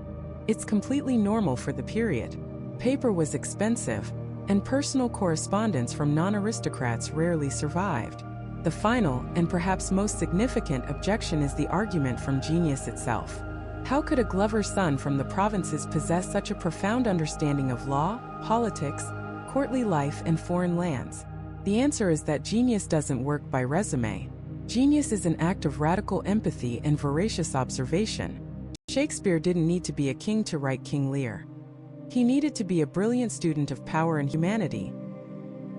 It's completely normal for the period. Paper was expensive, and personal correspondence from non-aristocrats rarely survived. The final, and perhaps most significant, objection is the argument from genius itself. How could a Glover's son from the provinces possess such a profound understanding of law, politics, courtly life, and foreign lands? The answer is that genius doesn't work by resume. Genius is an act of radical empathy and voracious observation. Shakespeare didn't need to be a king to write King Lear. He needed to be a brilliant student of power and humanity.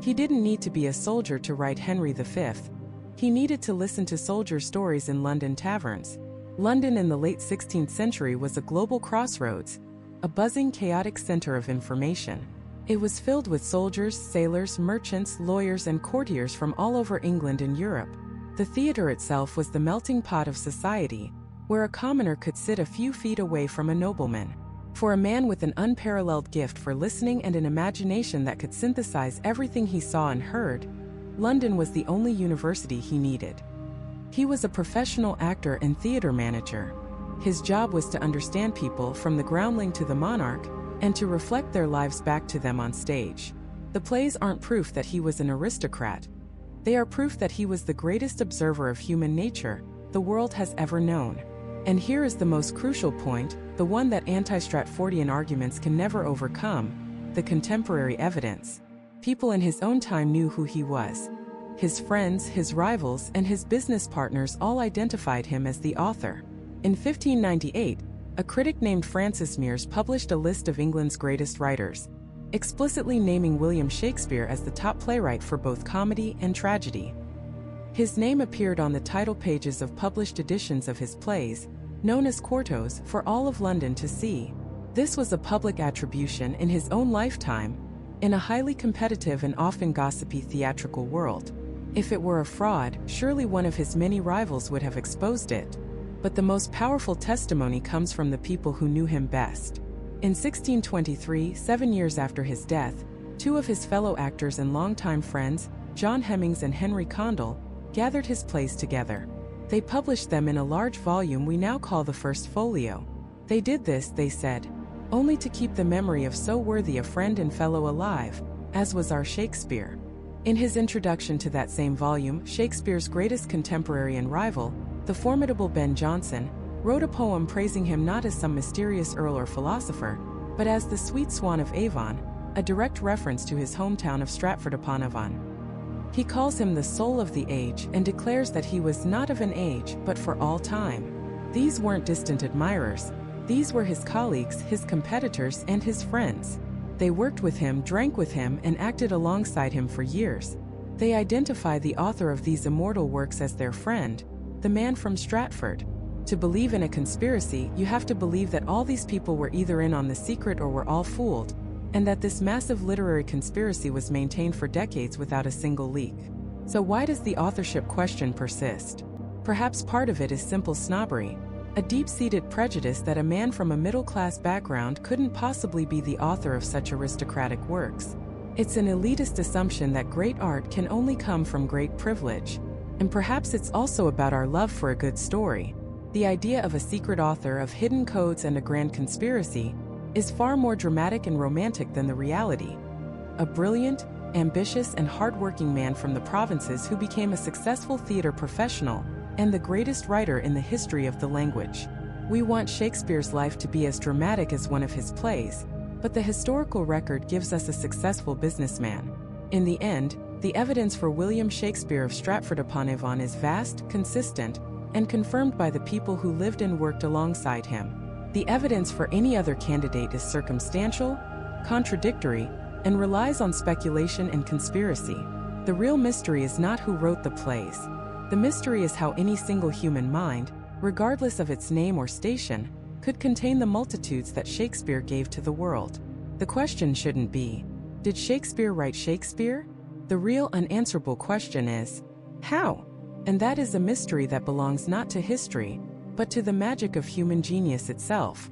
He didn't need to be a soldier to write Henry V. He needed to listen to soldier stories in London taverns. London in the late 16th century was a global crossroads, a buzzing, chaotic center of information. It was filled with soldiers, sailors, merchants, lawyers, and courtiers from all over England and Europe. The theater itself was the melting pot of society, where a commoner could sit a few feet away from a nobleman. For a man with an unparalleled gift for listening and an imagination that could synthesize everything he saw and heard, London was the only university he needed. He was a professional actor and theater manager. His job was to understand people from the groundling to the monarch and to reflect their lives back to them on stage. The plays aren't proof that he was an aristocrat. They are proof that he was the greatest observer of human nature the world has ever known. And here is the most crucial point, the one that anti-Stratfordian arguments can never overcome: the contemporary evidence. People in his own time knew who he was. His friends, his rivals, and his business partners all identified him as the author. In 1598, a critic named Francis Mears published a list of England's greatest writers, explicitly naming William Shakespeare as the top playwright for both comedy and tragedy. His name appeared on the title pages of published editions of his plays, known as quartos, for all of London to see. This was a public attribution in his own lifetime, in a highly competitive and often gossipy theatrical world. If it were a fraud, surely one of his many rivals would have exposed it. But the most powerful testimony comes from the people who knew him best. In 1623, 7 years after his death, two of his fellow actors and longtime friends, John Hemmings and Henry Condell, gathered his plays together. They published them in a large volume we now call the First Folio. They did this, they said, only to keep the memory of so worthy a friend and fellow alive, as was our Shakespeare. In his introduction to that same volume, Shakespeare's greatest contemporary and rival, the formidable Ben Jonson, wrote a poem praising him not as some mysterious earl or philosopher, but as the sweet swan of Avon, a direct reference to his hometown of Stratford-upon-Avon. He calls him the soul of the age and declares that he was not of an age but for all time. These weren't distant admirers. These were his colleagues, his competitors, and his friends. They worked with him, drank with him, and acted alongside him for years. They identify the author of these immortal works as their friend, the man from Stratford. To believe in a conspiracy, you have to believe that all these people were either in on the secret or were all fooled, and that this massive literary conspiracy was maintained for decades without a single leak. So why does the authorship question persist? Perhaps part of it is simple snobbery, a deep-seated prejudice that a man from a middle-class background couldn't possibly be the author of such aristocratic works. It's an elitist assumption that great art can only come from great privilege. And perhaps it's also about our love for a good story. The idea of a secret author, of hidden codes and a grand conspiracy, is far more dramatic and romantic than the reality. A brilliant, ambitious, and hardworking man from the provinces who became a successful theater professional and the greatest writer in the history of the language. We want Shakespeare's life to be as dramatic as one of his plays, but the historical record gives us a successful businessman. In the end, the evidence for William Shakespeare of Stratford-upon-Avon is vast, consistent, and confirmed by the people who lived and worked alongside him. The evidence for any other candidate is circumstantial, contradictory, and relies on speculation and conspiracy. The real mystery is not who wrote the plays. The mystery is how any single human mind, regardless of its name or station, could contain the multitudes that Shakespeare gave to the world. The question shouldn't be, did Shakespeare write Shakespeare? The real unanswerable question is, how? And that is a mystery that belongs not to history, but to the magic of human genius itself.